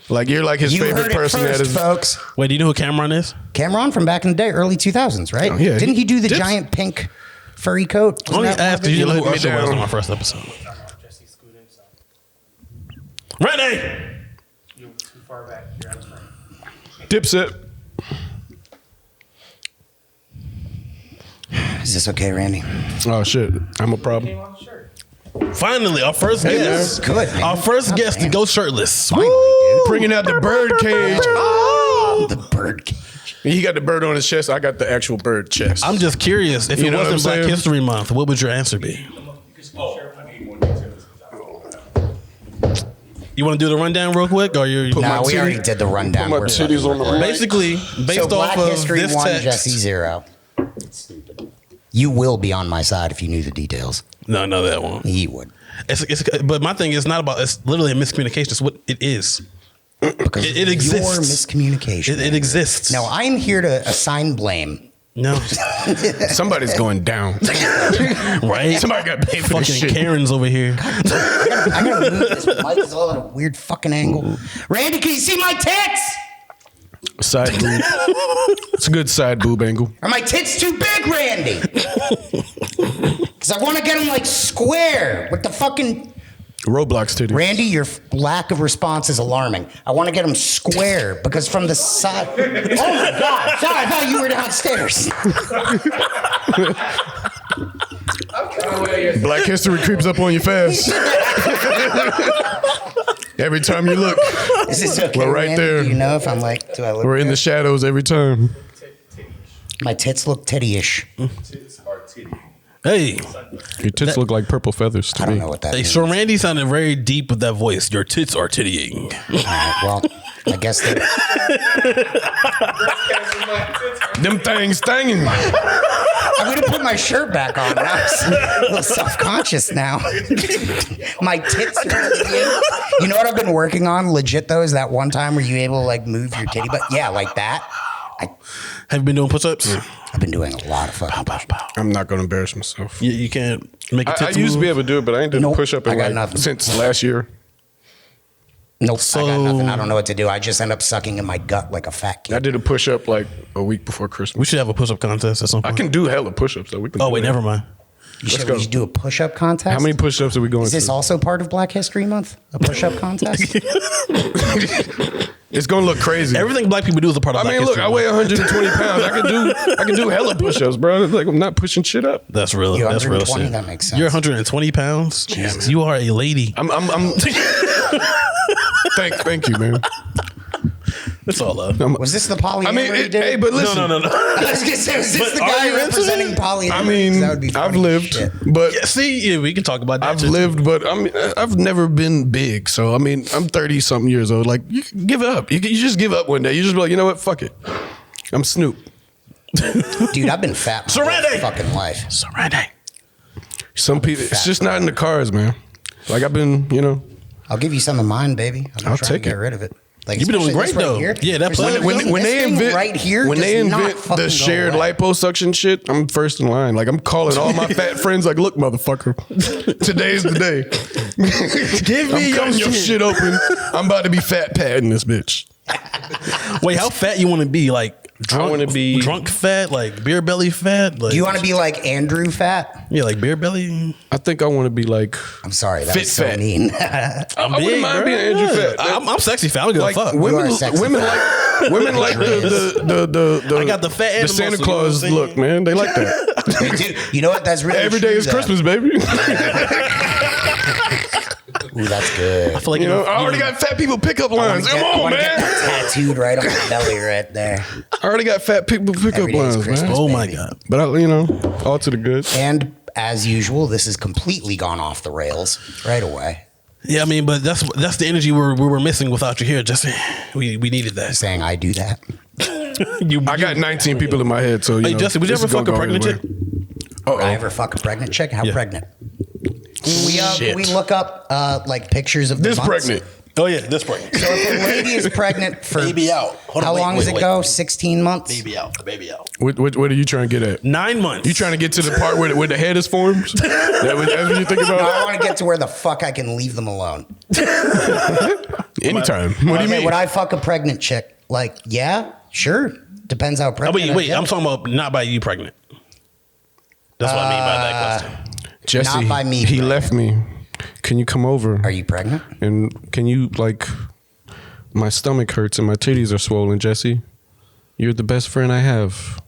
Like you're like his You favorite heard it person first, that is. folks. Wait, do you know who Cameron is? Cameron from back in the day, early 2000s, right? Oh, yeah. Didn't he do the Dips. giant pink furry coat? Wasn't Only that asked one of you it? know let who me Usher was down. on my first episode. Jesse Scootin, so Randy! you're too far back. You're out of frame. Dipset. Is this okay, Randy? Oh shit, I'm a problem. Came on the shirt. Finally, our first Hey, guest. man. Good, man. Our first God guest to damn. go shirtless. Finally, dude. Bringing out the bird cage. The bird cage. He got the bird on his chest. I got the actual bird chest. I'm just curious, if You it know what wasn't I'm Black saying? History Month, what would your answer be? You want to do the rundown real quick, or you? my No, we titty- already did the rundown. Put my We're titties on the fucking- mic. Basically, based So off Black of History this 1, text. Jesse 0. You will be on my side if you knew the details. No, that one. He would. But my thing is not about. It's literally a miscommunication. It's what it is. Because It of exists. your miscommunication. It exists. No, I'm here to assign blame. No. Somebody's going down. Right? Somebody got paid for this Fucking shit. Karen's over here. I gotta move this mic. It's all at a weird fucking angle. Randy, can you see my tits? Side boob. It's a good side boob angle. Are my tits too big, Randy? Because I want to get them like square with the fucking. Roblox titty. Randy, your lack of response is alarming. I want to get them square because from the side. Oh my God! Sorry, I thought you were downstairs. Black history creeps up on you fast. Every time you look, Is this okay? We're right Randy? there. Do you know if I'm like? Do I look? we're in the good? shadows every time. My tits look titty-ish. Hey. Your tits look like purple feathers to I don't me. know what that Hey, means. so Randy sounded very deep with that voice. Your tits are tittying. All right, well, I guess that. Them things stinging. I'm gonna put my shirt back on. Now I'm a little self-conscious now. My tits are tittying. You know what I've been working on? Legit though, is that one time where you able to like move your titty, but yeah, like that. Have you been doing push-ups? I've been doing a lot of fucking. I'm not gonna embarrass myself. You can't make a I tits used to be move? able to do it, but I ain't done Nope, a push up I in got like nothing. since last year. Nope, I got So- nothing. I don't know what to do. I just end up sucking in my gut like a fat I kid. did a push up like a week before We Christmas. should have a push-up contest at some I point. can do hella push ups though. We can Oh, do wait, that. never mind. You should, go. we should do a push-up contest. How many push ups are we going Is this to? also part of Black History Month? A push-up contest? It's gonna look crazy. Everything black people do is a part of I Black mean, look, history. I weigh 120 pounds. I can do hella push ups, bro. Like I'm not pushing shit up. That's real. You're That's real 120, shit. that makes sense. You're 120 pounds. Jesus. You are a lady. I'm thank you, man. That's all love. Was this the polyamory I mean, dude? hey, but listen. No. I was gonna say, was this But the are guy you into representing it? polyamory? I mean, That would be I've funny as lived, shit. but Yeah, see, yeah, we can talk about that. I've too. lived, but I mean, I've never been big. So I mean, I'm 30 something years old. Like, you can give up. You just give up one day. You just be like, you know what? Fuck it. I'm Snoop. Dude, I've been fat my whole Serenity. fucking life. Serenity. Some people, it's just not in the cards, man. Like I've been, I'll give you some of mine, baby. I'm I'll trying take to get it. rid of it. Like, You been doing especially great, this though. Here. Yeah, that For some plan- reason, when this they thing invent right here when does they not invent fucking the go shared away. liposuction shit, I'm first in line. Like I'm calling all my fat friends. Like, look, motherfucker, today's the day. Give me I'm cutting your shit open. I'm about to be fat patting this bitch. Wait, how fat you want to be? Like drunk, wanna be- drunk fat, like beer belly fat. Like, Do you want to be like Andrew fat? Yeah, like beer belly. I think I want to be like. I'm sorry, that Fit was so fat. mean. I big, wouldn't mind bro. being Andrew Fat. I'm sexy fat. I don't give Like a fuck. You women, are sexy women fat. like the I got the fat and the Santa muscle, you know what I'm Claus saying? look, man. They like that. Dude, you know what? That's really Every true, day is though. Christmas, baby. Ooh, that's good. I feel like You know, I already got fat people pickup lines. Come I on, want to get man. that tattooed right on my belly right there. I already got fat people pickup Every day is lines, Christmas. man. Oh my baby. god. But all to the good. And as usual, this has completely gone off the rails right away. Yeah, I mean, but that's the energy we were missing without you here, Jesse. We needed that. Saying I do that. I got 19 people in my head, so you Hey, know, Jesse, would you this ever is gonna fuck a go pregnant anywhere. chick? Would I ever fuck a pregnant chick? How Yeah. pregnant? Can we look up like pictures of the This months? pregnant. Oh yeah, this pregnant. So if a lady is pregnant for Baby out. Hold on, how wait, long wait, does it wait. go? 16 months. Baby out. The baby out. What are you trying to get at? 9 months. You trying to get to the part where the head is formed? That's what you think No, I about? want to get to where the fuck I can leave them alone. Anytime. What do you mean? Would I fuck a pregnant chick? Like, yeah, sure. Depends how Oh, pregnant. I wait, get. I'm talking about not by you pregnant. That's what I mean by that question. Jesse, Not by me, he pregnant. left me. Can you come over? Are you pregnant? And can you my stomach hurts and my titties are swollen, Jesse. You're the best friend I have.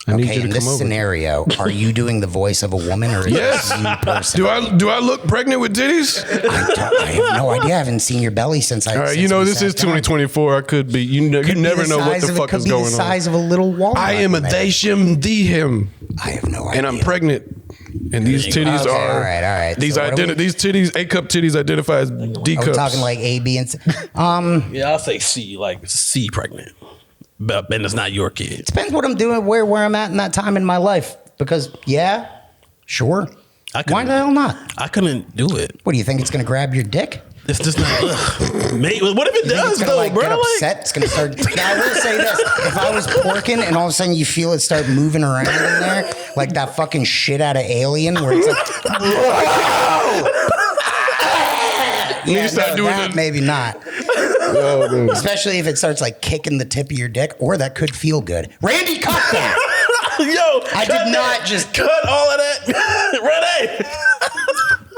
I need Okay, you in to this come over. scenario, are you doing the voice of a woman or is Yes. it you person? Do I look pregnant with titties? I have no idea. I haven't seen your belly since I. All right, since you know we this sat is down. 2024. I could be. You Could be never the know what size the of- fuck could is be going the on. size of a little walnut. I am a man. they, shim, thee, him, I have no idea. and I'm pregnant. And these titties Okay, are all right. These So what are we- these titties, A cup titties identify as D Are we cups. talking like A, B, and C? Yeah, I'll say C, like C pregnant. But Ben is not your kid. Depends what I'm doing, where I'm at in that time in my life. Because sure. I Why the hell not? I couldn't do it. What do you think? It's going to grab your dick? It's just not. Mate, what if it You think does it's gonna though, like bro? get upset? It's gonna start. Now I will say this: if I was porking and all of a sudden you feel it start moving around in there, like that fucking shit out of Alien, where it's like, yeah, start no, doing that it. maybe not. Oh, dude. Especially if it starts like kicking the tip of your dick, or that could feel good. Randy, cut that. Yo, I did not just. cut all of that. Renee,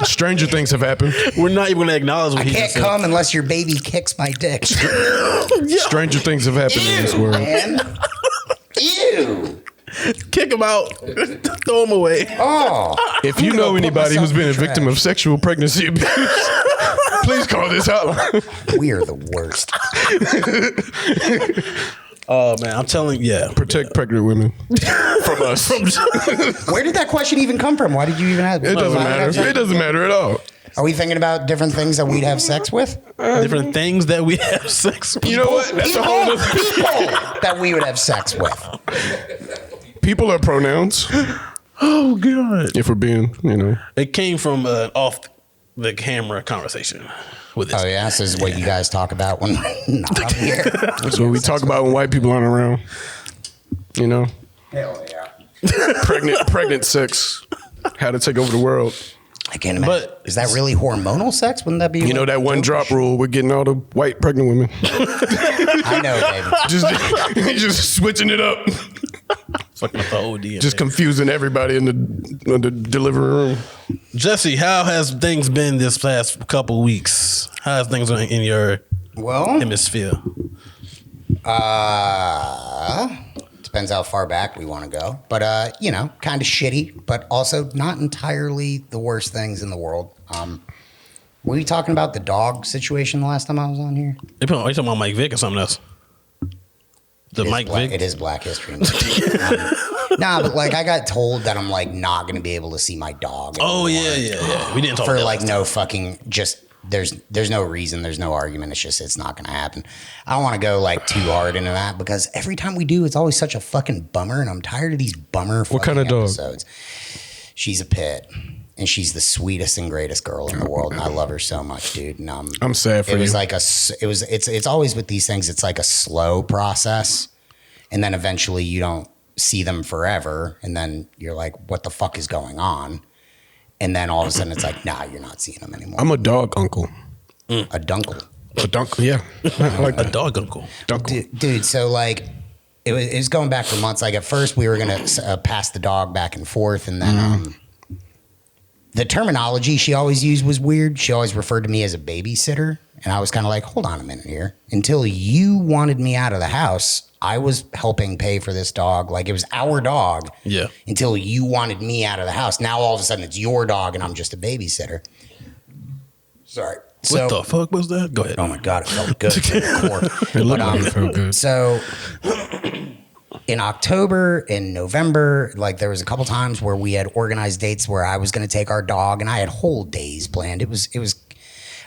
Stranger things have happened. we're not even gonna acknowledge what I he can't just said. come unless your baby kicks my dick. Stranger things have happened in this world. Man. Ew. Kick him out. Throw him away. Oh. If you I'm gonna know go put anybody who's myself been in a the victim trash. of sexual pregnancy abuse, please call this hotline. We are the worst. Oh man, I'm telling you, yeah. Protect pregnant women from us. Where did that question even come from? Why did you even ask? It doesn't matter. It doesn't matter at all. Are we thinking about different things that we'd have sex with? Different things that we have sex with. You know what? That's a whole other People that we would have sex with. People are pronouns. Oh god. If we're being, It came from an off the camera conversation with this. Oh yeah, this is what you guys talk about when not on here. That's what we talk about when white people aren't around. Hell yeah. Pregnant sex. How to take over the world. I can't imagine. But- Is that really hormonal sex? Wouldn't that be? You know that one drop rule. We're getting all the white pregnant women. I know, baby. just switching it up. Fucking up the whole DNA. Just confusing everybody in the delivery room. Jesse, how has things been this past couple weeks? How has things been in your Well, hemisphere? depends how far back we want to go. But kind of shitty, but also not entirely the worst things in the world. Were you talking about the dog situation the last time I was on here? Are you talking about Mike Vick or something else? The It is Mike Vick? It is Black History Month. Nah, but like I got told that I'm like not going to be able to see my dog. Oh anymore. yeah. We didn't talk For about like that. no fucking just there's no reason, there's no argument. It's not going to happen. I don't want to go like too hard into that because every time we do, it's always such a fucking bummer, and I'm tired of these bummer. What kind of dog? Episodes. She's a pit, and she's the sweetest and greatest girl in the world, and I love her so much, dude. And I'm sad for it was you. like it's always with these things. It's like a slow process, and then eventually you don't see them forever, and then you're like, what the fuck is going on? And then all of a sudden it's like, nah, you're not seeing them anymore. I'm a dog uncle. A dunkle. A dunkle, yeah. I like A that. dog uncle. Dunkle. Dude, so like it was going back for months. Like at first we were going to pass the dog back and forth, and then the terminology she always used was weird. She always referred to me as a babysitter, and I was kind of like, hold on a minute here. Until you wanted me out of the house, I was helping pay for this dog. Like it was our dog. Yeah. Until you wanted me out of the house. Now all of a sudden it's your dog and I'm just a babysitter. Sorry. What the fuck was that? Go ahead. Oh my God, it felt good. To the core. It looked like it felt good. So in October, in November, like there was a couple times where we had organized dates where I was going to take our dog, and I had whole days planned. It was.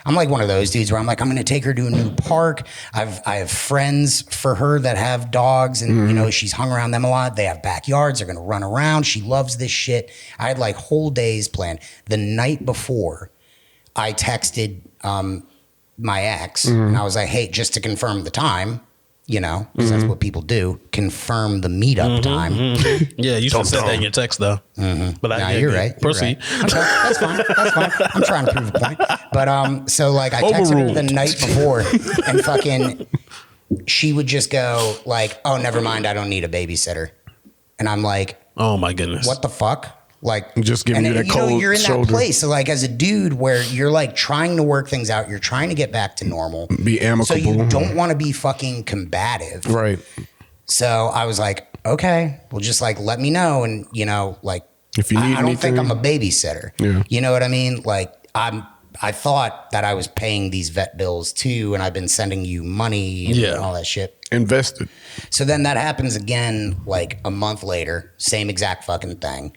I'm like one of those dudes where I'm like, I'm going to take her to a new park. I have friends for her that have dogs, and she's hung around them a lot. They have backyards. They're going to run around. She loves this shit. I had like whole days planned. The night before, I texted my ex, and I was like, hey, just to confirm the time, because that's what people do, confirm the meetup time. Yeah, you should have said that in your text though. But No, you're right. Proceed. You're right. Okay, that's fine. That's fine. I'm trying to prove a point. But so like I texted her the night before, and fucking she would just go like, "Oh, never mind. I don't need a babysitter." And I'm like, Oh my goodness. "What the fuck?" Like Just giving you that cold you're in shoulder. that place. So like as a dude where you're like trying to work things out, you're trying to get back to normal. Be amicable. So you don't want to be fucking combative. Right. So I was like, okay, well, just like let me know, and like If you need I don't think anything. I'm a babysitter. Yeah. You know what I mean? Like I thought that I was paying these vet bills too, and I've been sending you money and all that shit. Invested. So then that happens again, like a month later, same exact fucking thing.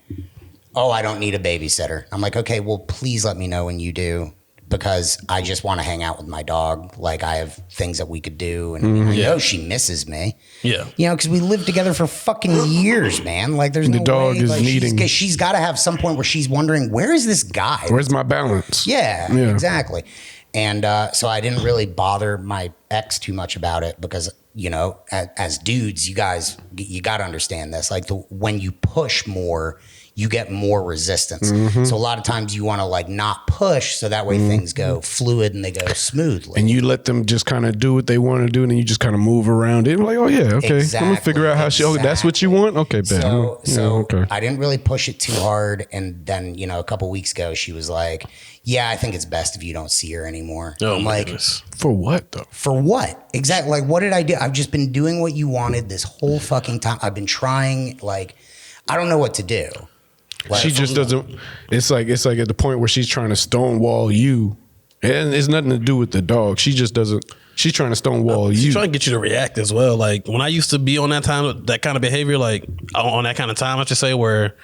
Oh, I don't need a babysitter. I'm like, okay, well, please let me know when you do, because I just want to hang out with my dog. Like I have things that we could do, and I know she misses me. Yeah. Because we lived together for fucking years, man. Like there's The no dog way. is Like, needing- she's got to have some point where she's wondering, where is this guy? Where's my balance? Yeah, Yeah. exactly. And so I didn't really bother my ex too much about it because, you know, as dudes, you got to understand this. Like when you push more, you get more resistance. So a lot of times you want to like not push so that way things go fluid and they go smoothly. And you let them just kind of do what they want to do, and then you just kind of move around it. Like, oh yeah, okay, I'm gonna figure out how she. Oh, that's what you want. Okay, bet. So okay. I didn't really push it too hard, and then you know a couple weeks ago she was like, "Yeah, I think it's best if you don't see her anymore." Oh, I'm my like, goodness. For what though? for what exactly? Like, what did I do? I've just been doing what you wanted this whole fucking time. I've been trying. Like, I don't know what to do. Like, She just doesn't. It's like at the point where she's trying to stonewall you, and it's nothing to do with the dog. She just doesn't. She's trying to stonewall you. She's trying to get you to react as well. Like when I used to be on that time, that kind of behavior, like on that kind of time, I should say, where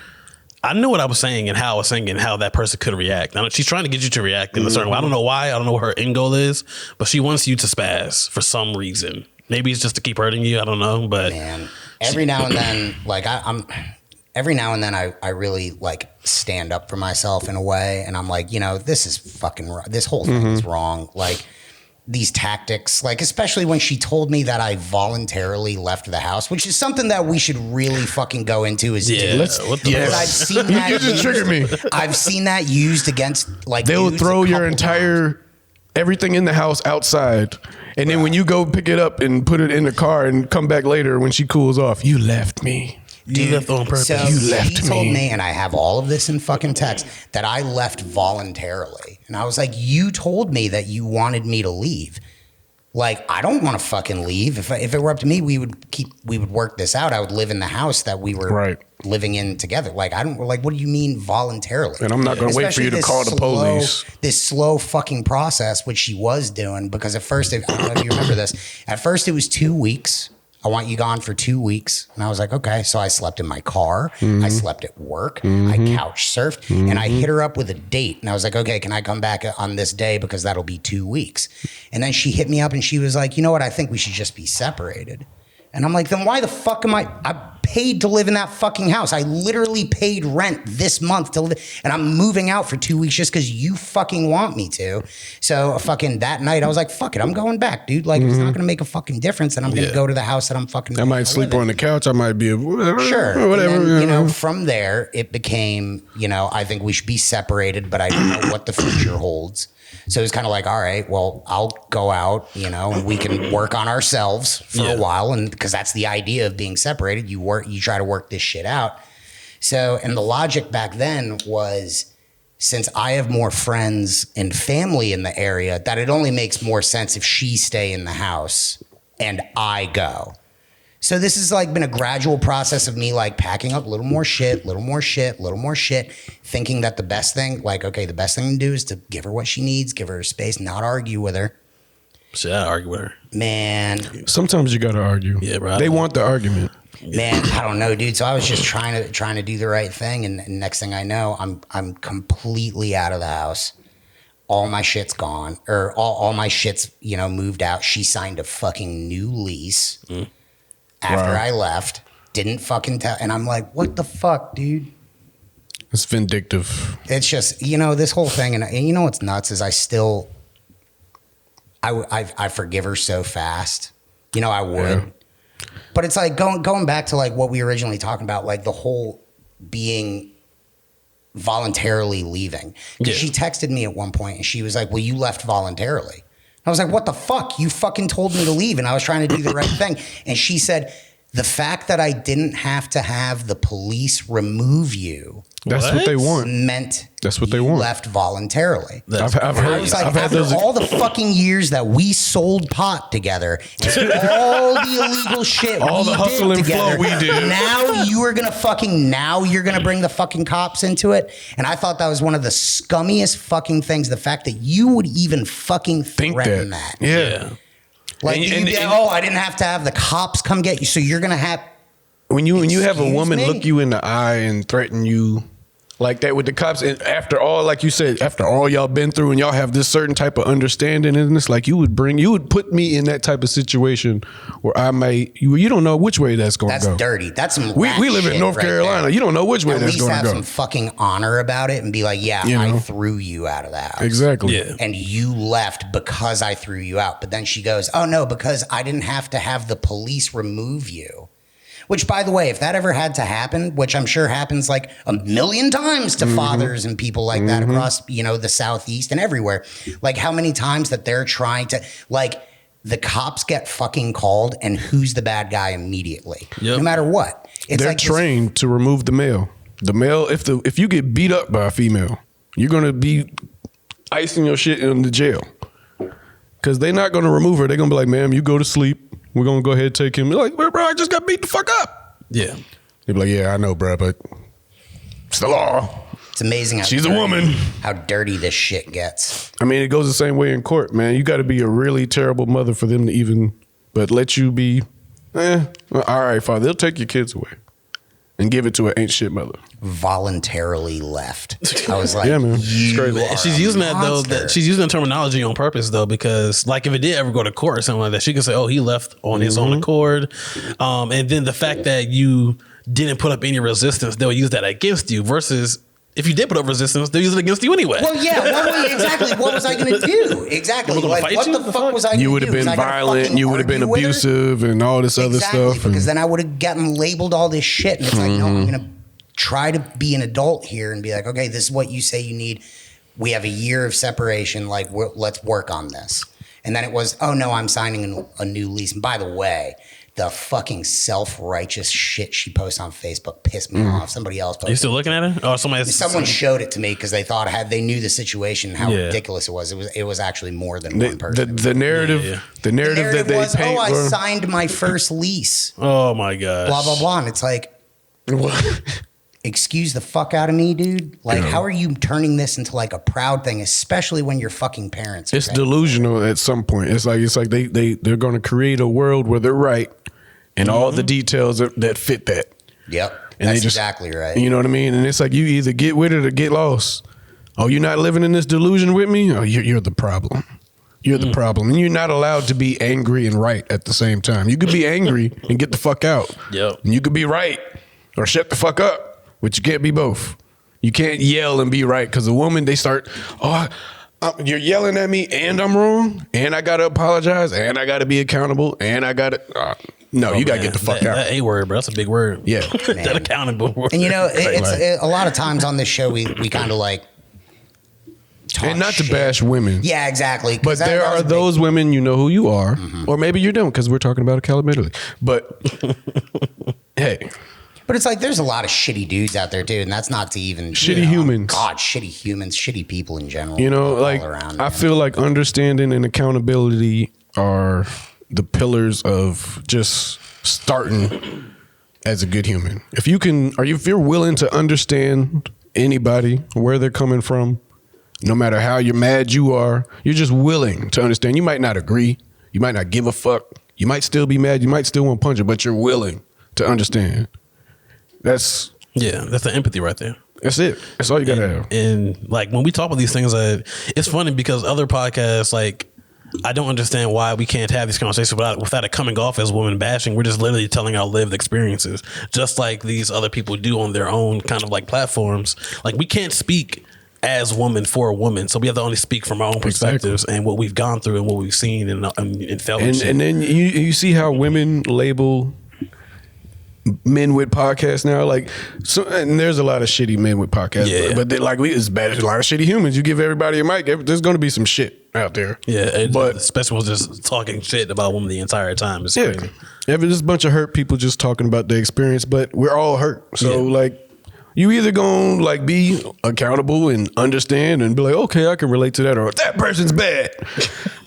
I knew what I was saying and how I was saying and how that person could react. She's trying to get you to react in a certain way. I don't know why. I don't know what her end goal is, but she wants you to spaz for some reason. Maybe it's just to keep hurting you. I don't know, but man, every now and then, like every now and then I really like stand up for myself in a way, and I'm like, you know, this is fucking wrong. This whole thing is wrong. Like these tactics, like especially when she told me that I voluntarily left the house, which is something that we should really fucking go into as dudes. Because I've seen that. You just triggered me. I've seen that used against like They'll dudes throw a your couple entire times. everything in the house outside, and then when you go pick it up and put it in the car and come back later when she cools off, you left me. You left on purpose. So You left she told me. me, and I have all of this in fucking text, that I left voluntarily. And I was like, you told me that you wanted me to leave. Like, I don't want to fucking leave. If it were up to me, we would work this out. I would live in the house that we were living in together. Like, what do you mean voluntarily? And I'm not going to wait for you to call the police. This slow fucking process, which she was doing, because at first, I don't know if you remember this, at first it was 2 weeks. I want you gone for 2 weeks. And I was like, okay. So I slept in my car. I slept at work. I couch surfed. And I hit her up with a date. And I was like, okay, can I come back on this day? Because that'll be 2 weeks. And then she hit me up and she was like, you know what? I think we should just be separated. And I'm like, then why the fuck am I paid to live in that fucking house. I literally paid rent this month to live, and I'm moving out for 2 weeks just because you fucking want me to. So fucking that night, I was like, fuck it, I'm going back, dude. Like, it's not gonna make a fucking difference, and I'm gonna go to the house that I'm fucking. I might sleep on the couch. I might be whatever. Sure, whatever. And then, you know, from there, it became, you know, I think we should be separated, but I don't know what the future holds. So it's kind of like, all right, well, I'll go out, you know, and we can work on ourselves for a while. And because that's the idea of being separated, you try to work this shit out. So, and the logic back then was, since I have more friends and family in the area, that it only makes more sense if she stay in the house and I go. So this has like been a gradual process of me like packing up a little more shit, thinking that the best thing, like, okay, the best thing to do is to give her what she needs, give her space, not argue with her. Should I argue with her? Man. Sometimes you got to argue. Yeah, bro. They want the argument. Man, I don't know, dude. So I was just trying to do the right thing, and next thing I know, I'm completely out of the house. All my shit's gone, or all my shit's, you know, moved out. She signed a fucking new lease. After I left, didn't fucking tell. And I'm like, what the fuck, dude? It's vindictive. It's just, you know, this whole thing. And you know what's nuts is I forgive her so fast. You know, I would. Yeah. But it's like going back to like what we originally talking about, like the whole being voluntarily leaving. Because she texted me at one point and she was like, well, you left voluntarily. I was like, what the fuck? You fucking told me to leave and I was trying to do the right thing. And she said, the fact that I didn't have to have the police remove you. That's what they want. Meant that's what they want. Left voluntarily. I've heard. I was like, after all the fucking years that we sold pot together, all the illegal shit, all the hustle and flow we did. Now you're gonna bring the fucking cops into it. And I thought that was one of the scummiest fucking things. The fact that you would even fucking threaten that. Yeah. Like, I didn't have to have the cops come get you, so you're gonna have. When you have a woman look you in the eye and threaten you like that with the cops. And after all, like you said, after all y'all been through and y'all have this certain type of understanding, and it's like you would put me in that type of situation where I may, you don't know which way that's going to go. That's dirty. That's some We rat live in shit North right Carolina. there. You don't know which way At that's least going to have go. some fucking honor about it and be like, yeah, You know? I threw you out of the house. Exactly. Yeah. And you left because I threw you out. But then she goes, oh no, because I didn't have to have the police remove you. Which, by the way, if that ever had to happen, which I'm sure happens like a million times to fathers and people like that across, the Southeast and everywhere, like how many times that they're trying to, like, the cops get fucking called and who's the bad guy immediately, Yep. no matter what. It's They're like this- trained to remove the male. The male, if you get beat up by a female, you're gonna be icing your shit in the jail. Cause they're not gonna remove her. They're gonna be like, ma'am, you go to sleep. We're gonna go ahead and take him. You're like, bro, I just got beat the fuck up. Yeah. They'd be like, yeah, I know, bro, but it's the law. It's amazing how She's a dirty- woman. how dirty this shit gets. I mean, it goes the same way in court, man. You got to be a really terrible mother for them to even, but let you be, all right, father, they'll take your kids away and give it to an ain't shit mother. Voluntarily left. I was like, Yeah, man. It's you crazy. are She's a using that though. monster. She's using the terminology on purpose though, because like if it did ever go to court or something like that, she could say, "Oh, he left on his own accord," and then the fact that you didn't put up any resistance, they'll use that against you. Versus if you did put up resistance, they'll use it against you anyway. Well, yeah, exactly. What was I going to do? Exactly. They were gonna Like, fight what you? the fuck was I going to do? You would have been Was I gonna violent. fucking You would have been argue with her? abusive and all this other Exactly, stuff. because and- then I would have gotten labeled all this shit. And it's like, no, I'm going to try to be an adult here and be like, okay, this is what you say you need. We have a year of separation. Like, let's work on this. And then it was, oh no, I'm signing a new lease. And by the way, the fucking self-righteous shit she posts on Facebook pissed me off. Somebody else Are posted. you still looking at it? Or Someone showed it to me because they thought they knew the situation, how Yeah. ridiculous it was. It was actually more than one person. the narrative, Yeah. the narrative that they was, paint. oh, I bro. signed my first lease. Oh my god. Blah blah blah. And it's like, excuse the fuck out of me, dude. Like, how are you turning this into like a proud thing, especially when your fucking parents? It's are delusional at some point. It's like they're going to create a world where they're right and all the details that fit that. Yep, And that's they just- exactly right. You know what I mean? And it's like you either get with it or get lost. Oh, you're not living in this delusion with me? Oh, you're the problem. You're the problem. And you're not allowed to be angry and right at the same time. You could be angry and get the fuck out. Yep. And you could be right or shut the fuck up, but you can't be both. You can't yell and be right because a woman, they start, you're yelling at me and I'm wrong and I got to apologize and I got to be accountable and I got to, no, you got to get the fuck out. That A word, bro. That's a big word. Yeah. That accountable word. And it's a lot of times on this show we kind of like talk And not to shit. bash women. Yeah, exactly. 'Cause But there that was are a big- those women, you know who you are, or maybe you don't because we're talking about accountability. But hey, But it's like there's a lot of shitty dudes out there too, and that's not to even Shitty humans. God, shitty humans, shitty people in general. you know, all like around, I man. feel like understanding and accountability are the pillars of just starting as a good human. If you're willing to understand anybody, where they're coming from, no matter how mad you are, you're just willing to understand. You might not agree, you might not give a fuck, you might still be mad, you might still want to punch it, but you're willing to understand. That's the empathy right there. it. That's all you gotta have. And like when we talk about these things, it's funny because other podcasts, like I don't understand why we can't have these conversations without it coming off as women bashing. We're just literally telling our lived experiences, just like these other people do on their own kind of like platforms. Like we can't speak as woman for a woman, so we have to only speak from our own perspectives and what we've gone through and what we've seen and felt. And then you see how women label men with podcasts now, like and there's a lot of shitty men with podcasts, Yeah. but it's bad. There's a lot of shitty humans. You give everybody a mic, there's going to be some shit out there. but but especially when just talking shit about women the entire time. It's yeah, crazy. there's a bunch of hurt people just talking about their experience, but we're all hurt. So Yeah. like, you either gonna like be accountable and understand and be like, okay, I can relate to that, or that person's bad.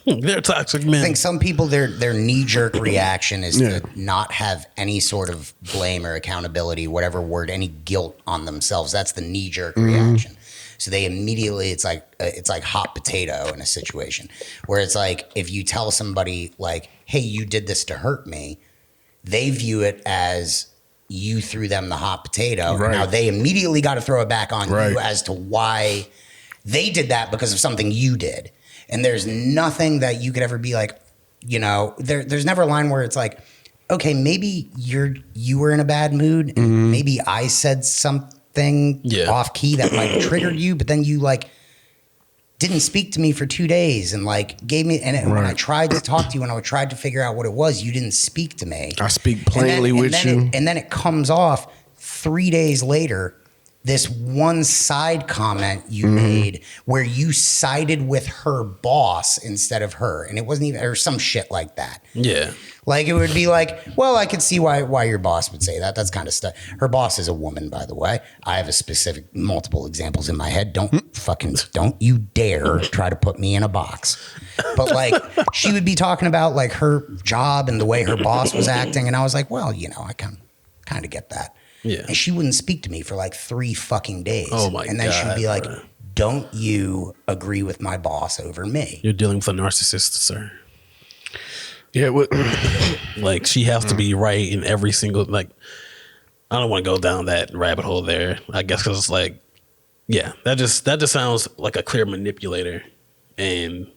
They're toxic men. I think some people their knee jerk reaction is Yeah. to not have any sort of blame or accountability, whatever word, any guilt on themselves. That's the knee jerk reaction. So they immediately it's like hot potato in a situation where it's like if you tell somebody like, "Hey, you did this to hurt me," they view it as you threw them the hot potato. Right. Now they immediately got to throw it back on Right. you as to why they did that because of something you did. And there's nothing that you could ever be like, you know, there's never a line where it's like, okay, maybe you were in a bad mood and maybe I said something off key that like triggered you, but then you like didn't speak to me for 2 days and like gave me, and when I tried to talk to you and I tried to figure out what it was, you didn't speak to me. I speak plainly with you. And then it comes off 3 days later, this one side comment you made where you sided with her boss instead of her. And it wasn't even, or some shit like that. Yeah. Like it would be like, well, I could see why your boss would say that. That's kind of stuff. Her boss is a woman, by the way. I have a specific multiple examples in my head. Don't you dare try to put me in a box. But like she would be talking about like her job and the way her boss was acting, and I was like, well, you know, I kind of get that. Yeah. And she wouldn't speak to me for like 3 fucking days. Oh my God. And then she would be like, don't you agree with my boss over me? You're dealing with a narcissist, sir. Yeah, Like she has to be right in every single, like, I don't want to go down that rabbit hole there. I guess because it's like, yeah, that just sounds like a clear manipulator and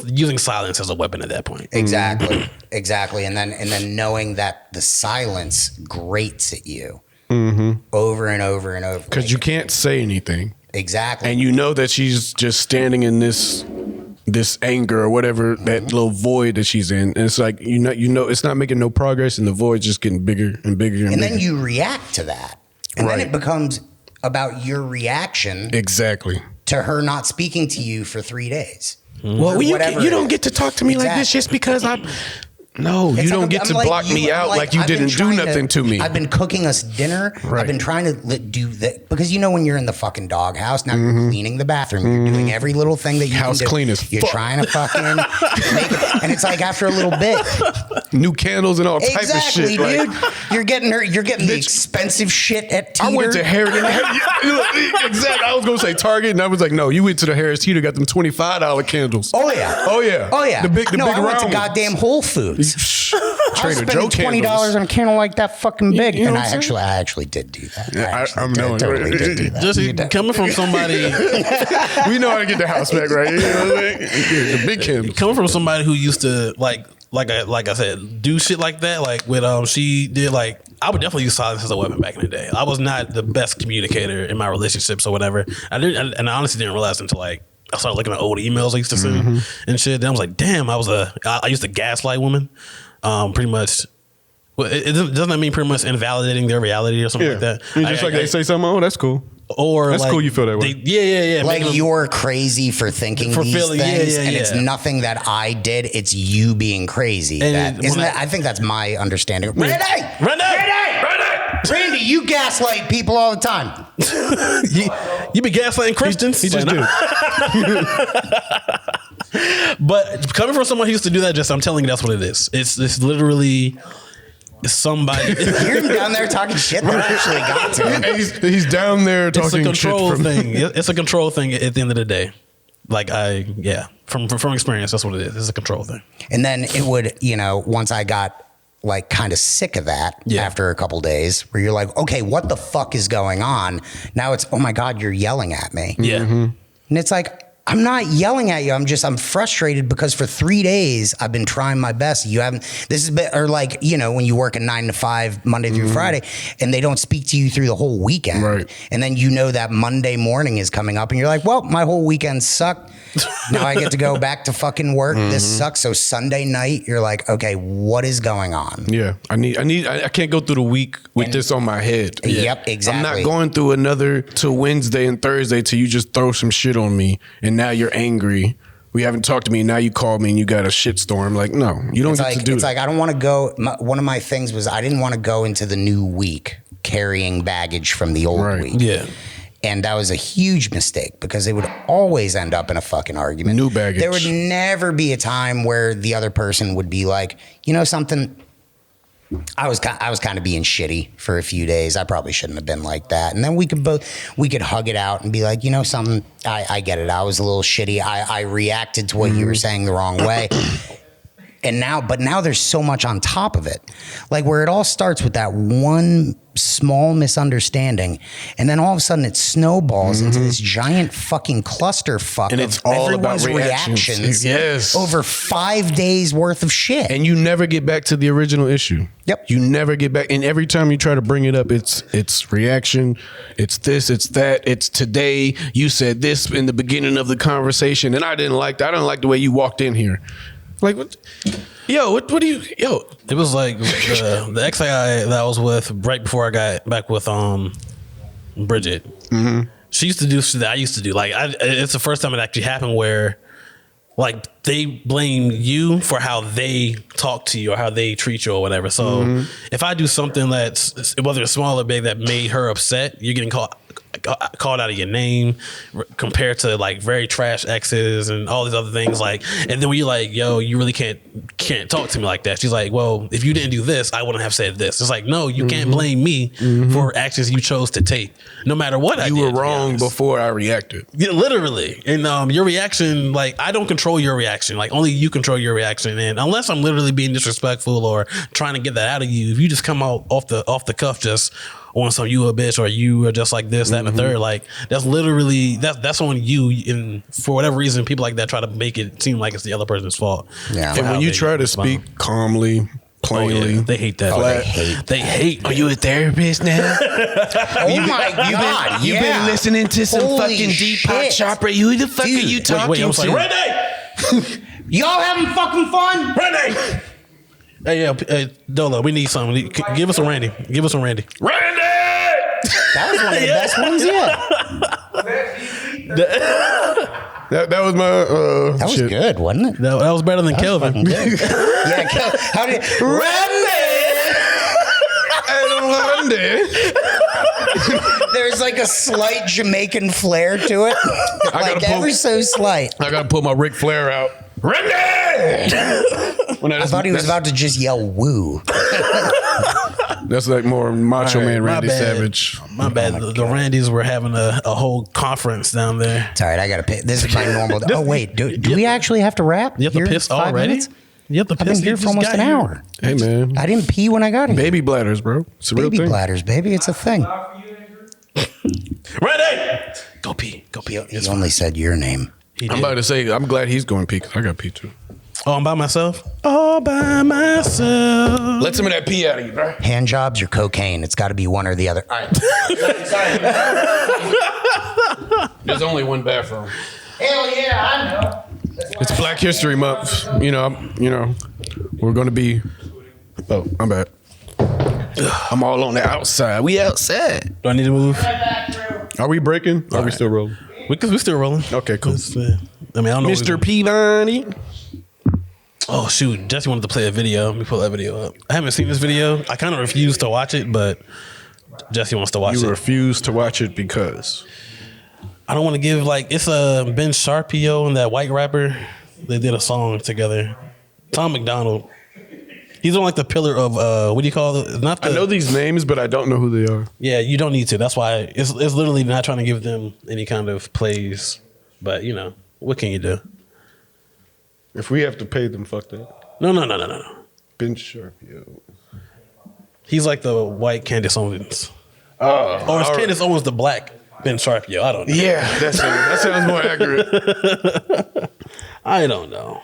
using silence as a weapon at that point. Exactly. Exactly. And then knowing that the silence grates at you over and over and over. because you can't say anything, Exactly. and you know that she's just standing in this anger or whatever, that little void that she's in, and it's like you know it's not making no progress, and the void's just getting bigger and bigger and and bigger. then you react to that. And then Right. it becomes about your reaction Exactly. to her not speaking to you for 3 days. Well, Or you whatever it don't is. get to talk to me like this Exactly. just because I'm. No, It's you like don't I'm- get I'm to like block you. me I'm out like you I've been didn't do trying nothing to me. I've been cooking us dinner. Right. I've been trying to do that because you know when you're in the fucking doghouse, now you're cleaning the bathroom, you're doing every little thing that you House can do. clean as You're fuck. trying to fucking make it, and it's like after a little bit, New candles and all type of exactly, shit. Like, dude. You're getting the expensive shit at Teeter. I went to Harris. Exactly. I was gonna say Target, and I was like, no, you went to the Harris Teeter, got them $25 candles. Oh yeah. Oh yeah. Oh yeah. The big no, big I went to round goddamn Whole Foods. I was Trader spending Joe $20 candles. on a candle like that fucking big, You know and what I'm saying? I actually did do that. Yeah, I'm knowing. Totally did do that. Just coming from somebody, We know how to get the house back, right? You know what I'm saying? The big candles. coming from somebody who used to like I said, do shit like that. Like when she did, like I would definitely use silence as a weapon back in the day. I was not the best communicator in my relationships or whatever. I honestly didn't realize until like I started looking at old emails I used to send and shit. Then I was like, damn, I used to gaslight women, pretty much. Well, doesn't that mean pretty much invalidating their reality or something like that? And just like they say something, oh, that's cool. Or That's like, cool you feel that way. Yeah. Like making them- you're crazy for thinking For these feeling- things, yeah, and it's yeah. nothing that I did. It's you being crazy. And That, isn't when that? I think that's my understanding. Randy, Randy! Randy, you gaslight people all the time. You be gaslighting Christians? He just did. But coming from someone who used to do that, I'm telling you, that's what it is. It's literally somebody. You're down there talking shit that actually got to him. He's down there It's a talking shit control from thing. It's a control thing at the end of the day. Like from experience, that's what it is. It's a control thing. And then it would, once I got like kind of sick of that after a couple days, where you're like, okay, what the fuck is going on? Now it's, oh my God, you're yelling at me. Yeah. And it's like, I'm not yelling at you. I'm frustrated because for 3 days I've been trying my best. You haven't, this has been, or like, when you work a 9 to 5 Monday through Friday and they don't speak to you through the whole weekend. Right. And then that Monday morning is coming up and you're like, well, my whole weekend sucked. Now I get to go back to fucking work. This sucks. So Sunday night, you're like, okay, what is going on? Yeah, I can't go through the week with this on my head. Yep, exactly. I'm not going through another till Wednesday and Thursday till you just throw some shit on me and now you're angry. We haven't talked to me. Now you call me and you got a shitstorm. Like, no, you don't get to do It's that. like, I don't want to go. One of my things was I didn't want to go into the new week carrying baggage from the old week. Yeah. And that was a huge mistake because they would always end up in a fucking argument. New baggage. There would never be a time where the other person would be like, something. I was kind of being shitty for a few days. I probably shouldn't have been like that. And then we could hug it out and be like, something. I get it. I was a little shitty. I reacted to what you were saying the wrong way. And now there's so much on top of it. Like where it all starts with that one small misunderstanding, and then all of a sudden it snowballs into this giant fucking clusterfuck And of it's all about everyone's reactions. Yes. over 5 days worth of shit. And you never get back to the original issue. Yep. You never get back. And every time you try to bring it up, it's reaction. It's this, it's that. It's today. You said this in the beginning of the conversation, and I didn't like that. I don't like the way you walked in here. Like, what? Yo, what do you, yo? It was like the ex guy that I was with right before I got back with Bridget. Mm-hmm. She used to do shit that I used to do. Like, it's the first time it actually happened where, like, they blame you for how they talk to you or how they treat you or whatever. So if I do something that's, whether it's small or big, that made her upset, you're getting called out of your name compared to like very trash exes and all these other things. Like, and then when you're like, yo, you really can't talk to me like that. She's like, well, if you didn't do this, I wouldn't have said this. It's like, no, you can't blame me for actions you chose to take, no matter what I did. You were wrong before I reacted. Yeah, literally. And your reaction, like, I don't control your reaction. Like, only you control your reaction. And unless I'm literally being disrespectful or trying to get that out of you, if you just come out off the cuff just on some you a bitch or you are just like this, that, and the third, like, that's literally that's on you. And for whatever reason, people like that try to make it seem like it's the other person's fault. Yeah. And when you try to speak calmly, plainly, they hate that. They hate. Are you a therapist now? Oh my God! You've been listening to some Holy fucking Deepak shit. Chopra. Who the fuck are you talking Wait, I was to? like, Randy! Y'all having fucking fun? Randy! Hey, Dolo, we need something. Give us a Randy. Give us a Randy. Randy! That was one of the best ones yet. That was my That was shit. good, wasn't it? That was better than Kelvin. Yeah, how did There's like a slight Jamaican flair to it, like gotta ever so slight. I gotta pull my Ric Flair out. Randy! I thought he was about to just yell "woo." That's like more Macho All right, Man my Randy bad. Savage. My bad. The Randys were having a whole conference down there. It's all right. I gotta pay. This is my normal. Oh wait, do we actually have to wrap? You have to here in piss 5 already? minutes? You have to I've piss. been here for almost an hour. Hey man, I didn't pee when I got here. baby bladders, bro. It's a real Baby thing. bladders, baby. It's a thing. Randy! Go pee. Go pee. He only said your name. He I'm did. about to say, I'm glad he's going pee. 'Cause I got pee too. Oh, I'm by myself? All by myself. Let some of that pee out of you, bro. Hand jobs or cocaine? It's got to be one or the other. All right. There's only one bathroom. Hell yeah, I know. It's Black History Month. You know, we're gonna be. Oh, I'm bad. I'm all on the outside. We outside. Do I need to move? Are we breaking? Are we still rolling? Because we're still rolling. Okay, cool. I mean, I don't know. Mr. Peabody. Oh, shoot. Jesse wanted to play a video. Let me pull that video up. I haven't seen this video. I kind of refuse to watch it, but Jesse wants to watch You it. refuse to watch it because I don't want to give, like, it's Ben Sharpio and that white rapper. They did a song together. Tom McDonald. He's on, like, the pillar of, what do you call it? Not the, I know these names, but I don't know who they are. Yeah, you don't need to. That's why it's literally not trying to give them any kind of plays. But, you know, what can you do? If we have to pay them, fuck that. No. Ben Sharpio. He's like the white Candace Owens. Oh, Or is Candace Owens the black Ben Sharpio? I don't know. yeah, that sounds more accurate. I don't know.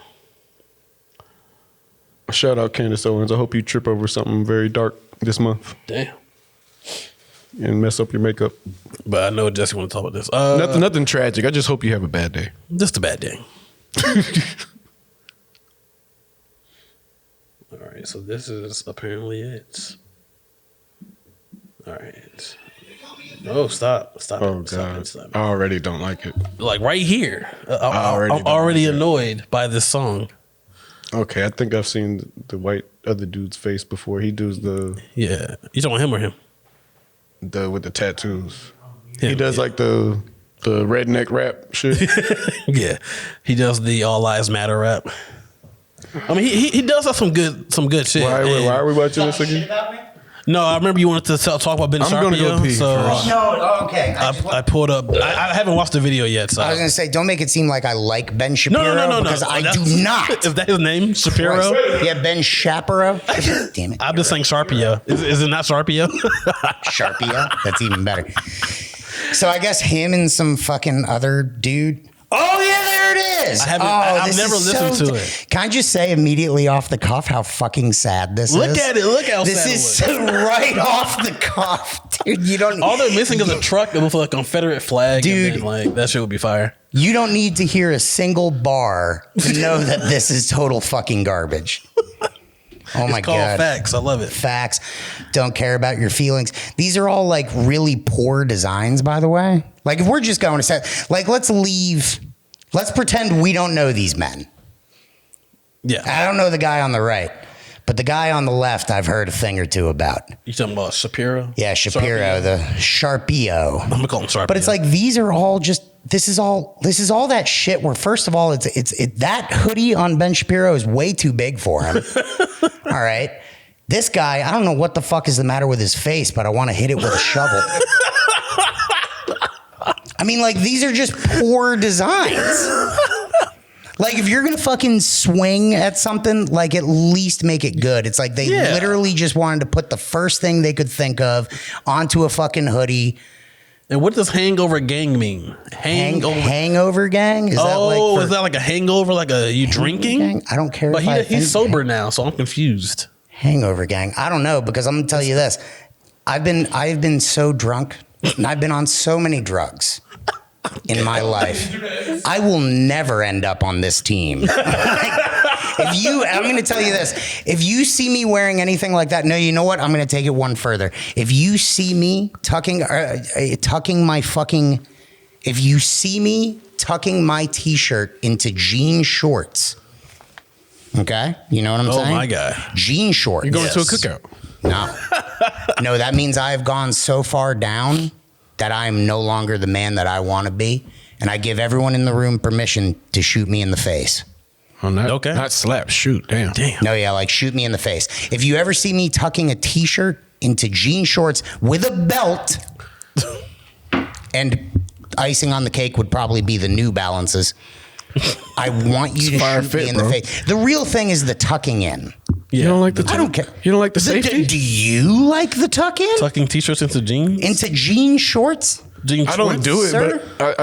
Shout out Candace Owens. I hope you trip over something very dark this month Damn. and mess up your makeup. But I know Jesse want to talk about this. Nothing tragic. I just hope you have a bad day. Just a bad day. All right, so this is apparently it. All right. No, stop. Oh God, Stop. I already don't like it. Like right here. I'm don't already like it. annoyed by this song. Okay, I think I've seen the white other dude's face before. He does the Yeah. You talking about him or him? with the tattoos. Him, He does yeah. like the redneck rap shit. Yeah. He does the All Lives Matter rap. I mean, he does have some good shit. Why And- are we watching this again? No, I remember you wanted to talk about Ben I'm gonna go Shapiro. pee So first. No, okay. I pulled up. I haven't watched the video yet. So I was gonna say, don't make it seem like I like Ben Shapiro no. because I do That's- not. Is that his name? Shapiro? Yeah, Ben Shapiro. Damn it, I'm just saying Sharpio. Is it not Sharpio? Sharpia. That's even better. So I guess him and some fucking other dude. Oh yeah, there it is. I've this never is listened to it. Can I just say immediately off the cuff how fucking sad this is? Look at it. Look how This sad is it looks. right off the cuff, dude. You don't. All they're missing is a truck with a Confederate flag. Dude. And then, like that shit would be fire. You don't need to hear a single bar to know that this is total fucking garbage. Oh my It's called god. facts. I love it. Facts. Don't care about your feelings. These are all like really poor designs, by the way. Like if we're just going to say, like, let's pretend we don't know these men. Yeah. I don't know the guy on the right, but the guy on the left, I've heard a thing or two about. You talking about Shapiro? Yeah, Shapiro, the Sharpio. I'm gonna call him Sharpio. But it's like these are all just this is all that shit where first of all it's that hoodie on Ben Shapiro is way too big for him. All right. This guy, I don't know what the fuck is the matter with his face, but I want to hit it with a shovel. I mean, like, these are just poor designs. Like, if you're going to fucking swing at something, like, at least make it good. It's like they literally just wanted to put the first thing they could think of onto a fucking hoodie. And what does hangover gang mean? Hangover gang? Is that like is that like a hangover? Like you drinking? gang? I don't care But if he's sober now, so I'm confused. Hangover gang. I don't know, because I'm gonna tell you this. I've been so drunk and I've been on so many drugs in my life. I will never end up on this team. I'm going to tell you this. If you see me wearing anything like that, no, you know what? I'm going to take it one further. If you see me tucking my t-shirt into jean shorts, okay? You know what I'm saying? Oh my God. Jean shorts. You're going to a cookout. No, that means I've gone so far down that I'm no longer the man that I want to be. And I give everyone in the room permission to shoot me in the face. Okay. Not slap, shoot. Damn. No, yeah, like shoot me in the face. If you ever see me tucking a t-shirt into jean shorts with a belt, and icing on the cake would probably be the New Balances, I want you to shoot me in the face. The real thing is the tucking in. You don't like the I don't care. You don't like the safety? Do you like the tuck in? Tucking t-shirts into jeans? Into jean shorts? Jean I don't shorts? do it, sir? but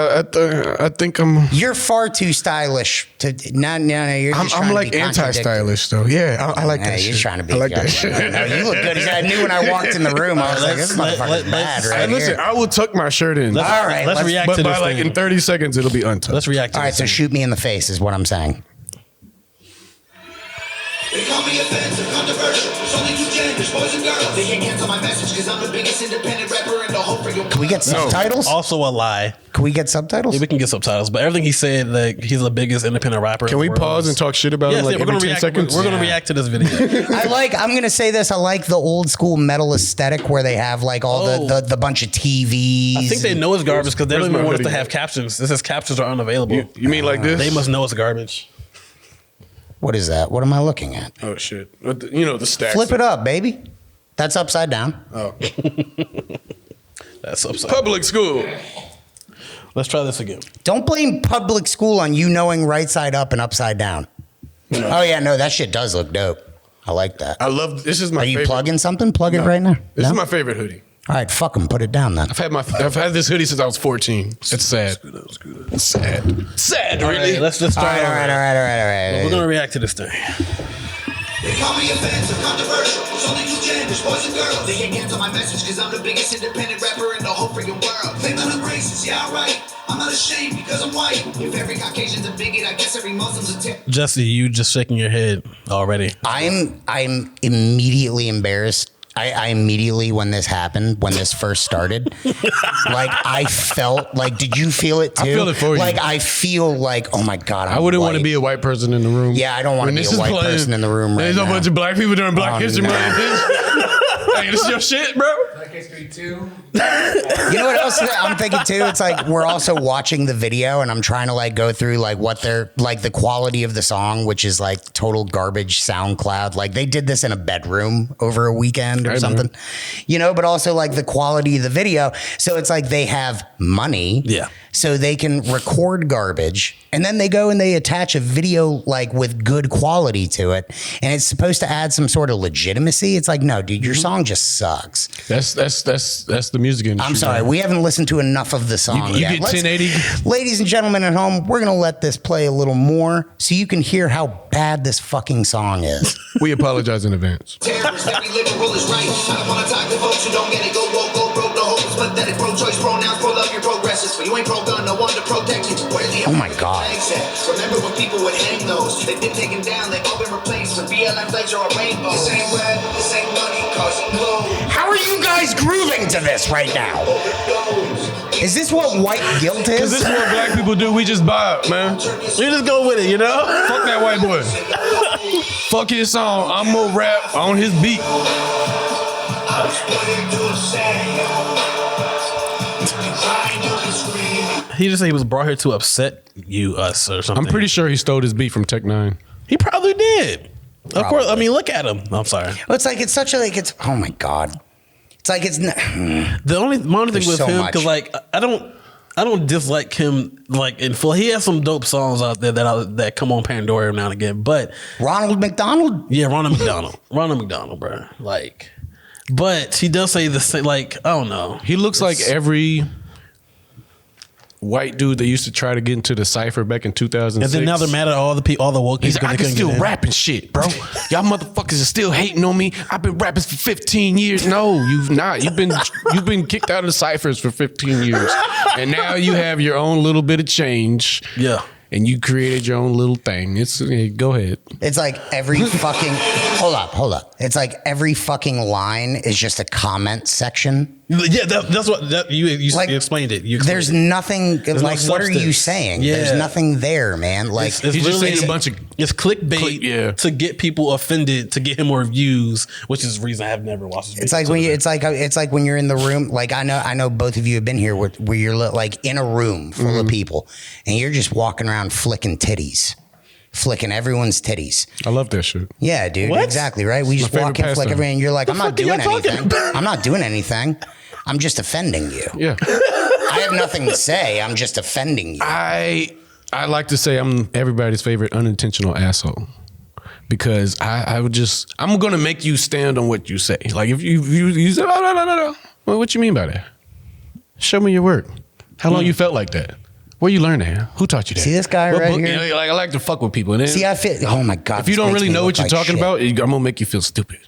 I think I'm You're far too stylish to. No. You're just trying I'm to like be contradictory. anti-stylish though. Yeah, I like that You're shit. trying to be. I like that shit. No, you look good. I knew when I walked in the room, I was like, this motherfucker's bad Hey, right listen, here. I will tuck my shirt in. All right, Let's react but to by this like thing. in 30 seconds, it'll be untucked. Let's react to All right, this so thing. shoot me in the face is what I'm saying. They call me offensive, controversial. There's only two genders, boys and girls. They can't cancel my message because I'm the biggest independent rapper in the whole freaking. Can we get subtitles? Also a lie. Can we get subtitles? Yeah, we can get subtitles, but everything he said, like he's the biggest independent rapper. Can we pause and talk shit about Yes, it like yeah, we're every gonna 10 react. seconds? We're gonna react to this video. I'm going to say this. I like the old school metal aesthetic where they have like all the bunch of TVs. I think they know it's garbage because they don't Where's even my want us to hoodie? have captions. This says captions are unavailable. You mean like this? They must know it's garbage. What is that? What am I looking at? Oh shit! You know the stacks. Flip it up, baby. That's upside down. Oh. That's upside. Public school. Let's try this again. Don't blame public school on you knowing right side up and upside down. Oh yeah, no, that shit does look dope. I like that. I love. This is my. Are you favorite. plugging something? Plug it right now. This No? is my favorite hoodie. All right, fuck them. Put it down then. I've had this hoodie since I was 14. It's sad. Sad. Sad. All Really. right, let's just All try. right. We're gonna react to this thing. They call me offensive, controversial. There's only two genders, boys and girls. They can't cancel my message because I'm the biggest independent rapper in the whole freaking world. They love the racist, yeah, right. I'm not ashamed because I'm white. If every Caucasian's a bigot, I guess every Muslim's a tip. Jesse, you just shaking your head already. I'm immediately embarrassed. I immediately, when this happened, when this first started, like I felt like, did you feel it too? I feel it for you. Like I feel like, oh my God, I wouldn't want to be a white person in the room. Yeah, I don't want to When be this a is white playing, person in the room right There's now. a bunch of black people during Black Oh, History no. Month. Hey, this is your shit, bro. Black History 2. You know what else I'm thinking too? It's like we're also watching the video, and I'm trying to like go through like what they're like the quality of the song, which is like total garbage SoundCloud. Like they did this in a bedroom over a weekend or something, you know. But also like the quality of the video. So it's like they have money, so they can record garbage, and then they go and they attach a video like with good quality to it, and it's supposed to add some sort of legitimacy. It's like, no, dude, your song just sucks. That's the music industry. I'm sorry, we haven't listened to enough of the song You yet. get 1080. Ladies and gentlemen at home, we're gonna let this play a little more so you can hear how bad this fucking song is. We apologize in advance. Terrorists, every liberal is right. I don't wanna talk to folks who don't get it. Go woke, go broke, no hope is pathetic. Pro-choice, pronouns, pro-love, you're progressive. But you ain't pro-gun, no one to protect you. Where's the Oh my God. flags at? Remember when people would hang those? They've been taken down, they've all been replaced with BLM flags or a rainbow. This ain't red, this ain't money, causing clothes. How are you guys grooving to this right now? Is this what white guilt Because is? this is what black people do. We just vibe, man. You just go with it, you know? Fuck that white boy. Fuck his song. I'm gonna rap on his beat. He just said he was brought here to upset us, or something. I'm pretty sure he stole his beat from Tech Nine. He probably did. Of course. I mean, look at him. I'm sorry. It's like it's such a like it's oh my God. It's like it's My only thing There's with so him, much. because like I don't dislike him like in full. He has some dope songs out there that come on Pandora every now and again. But Ronald McDonald. yeah, Ronald McDonald, bro. Like, but he does say the same. Like, I don't know. He looks like every white dude that used to try to get into the cipher back in 2006. And then now they're mad at all the woke He's people. like, I can still rap and shit, bro. Y'all motherfuckers are still hating on me. I've been rapping for 15 years. No, you've not. You've been kicked out of the ciphers for 15 years. And now you have your own little bit of change. Yeah. And you created your own little thing. Go ahead. It's like every fucking hold up. It's like every fucking line is just a comment section. Yeah, that's what you Like, explained it. There's nothing There's no like what are you substance. saying? Yeah. There's nothing there, man. Like It's He's just literally- saying a bunch of It's clickbait yeah. to get people offended, to get him more views, which is the reason I have never watched his it's like when you, it's like when you're in the room. Like I know both of you have been here where you're like in a room full of people and you're just walking around flicking titties. Flicking everyone's titties. I love that shit. Yeah, dude. What? Exactly, right? We just my walk favorite in, flick pastime. everything, and you're like, I'm not fuck are doing y'all talking anything. about? I'm not doing anything. I'm just offending you. Yeah. I have nothing to say. I'm just offending you. I like to say I'm everybody's favorite unintentional asshole. Because I'm gonna make you stand on what you say. Like if you say, no. Well, what you mean by that? Show me your work. How long you felt like that? Where you learned that? Who taught you that? See this guy What right book- here? You know, like I like to fuck with people. And then, See, I feel. Oh my God. if you this don't makes really me know look what you're like talking shit. about, I'm gonna make you feel stupid.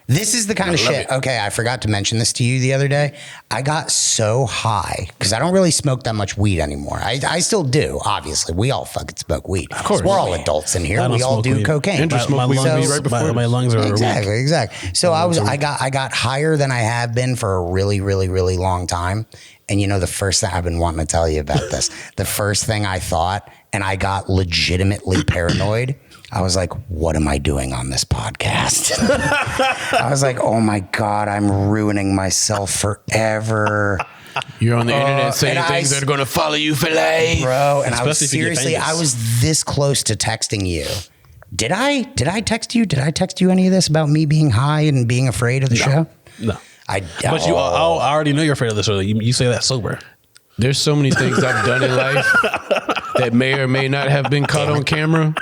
This is the kind of I love shit. it. Okay, I forgot to mention this to you the other day. I got so high because I don't really smoke that much weed anymore. I still do, obviously. We all fucking smoke weed. Of course. We're all adults in here. I don't We all smoke do weed. cocaine. Andrew smoked weed with me right before my this. lungs are Exactly. So I got higher than I have been for a really, really, really long time. And you know, the first thing I've been wanting to tell you about this, the first thing I thought, and I got legitimately paranoid. I was like, what am I doing on this podcast? I was like, oh my God, I'm ruining myself forever. You're on the internet saying and things that are gonna follow you for life. Bro, and I was Especially if you get seriously, famous. I was this close to texting you. Did I text you? Did I text you any of this about me being high and being afraid of the show? No. I But I already know you're afraid of this early. You say that sober. There's so many things I've done in life that may or may not have been caught on camera.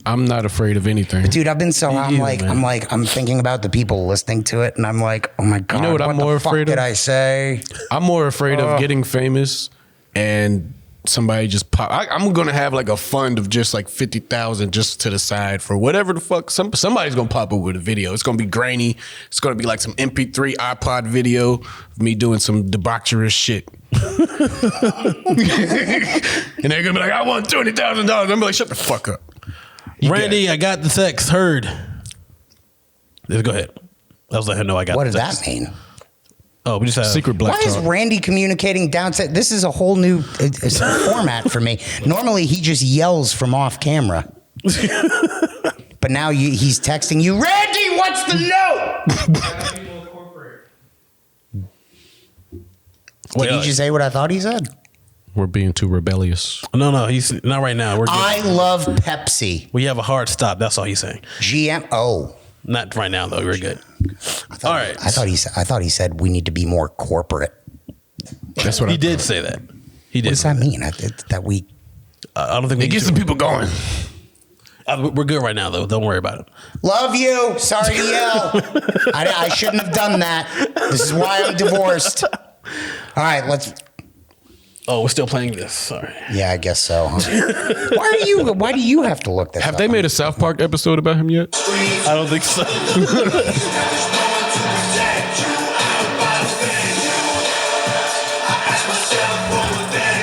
I'm not afraid of anything. Dude, I've been so You, man. I'm thinking about the people listening to it, and I'm like, oh my God, know what I'm the more fuck afraid of? did I say? I'm more afraid of getting famous and somebody just pop. I'm gonna have like a fund of just like 50,000 just to the side for whatever the fuck. Somebody's gonna pop up with a video. It's gonna be grainy. It's gonna be like some MP3 iPod video of me doing some debaucherous shit. And they're gonna be like, I want $20,000. I'm gonna be like, shut the fuck up. Randy, I got the text. Heard. Go ahead. I was letting him know I got. What the does text. that mean? Oh, we just have Secret black Why is talk. Randy communicating downstairs? This is a whole new format for me. Normally, he just yells from off camera. But now he's texting you, Randy, what's the note? Did he just say what I thought he said? We're being too rebellious. No, he's not right now. We're good. I love Pepsi. We have a hard stop. That's all he's saying. GMO. Not right now though. We're good. All right. I thought he said we need to be more corporate. That's what He did say that. He did. What does that mean? That we I don't think we It need gets to. the people going. We're good right now though. Don't worry about it. love you. Sorry to yell. I shouldn't have done that. This is why I'm divorced. All right, let's. Oh, we're still playing this. Sorry. Yeah, I guess so. Huh? Why do you have to look this Have up? they made a South Park episode about him yet? I don't think so.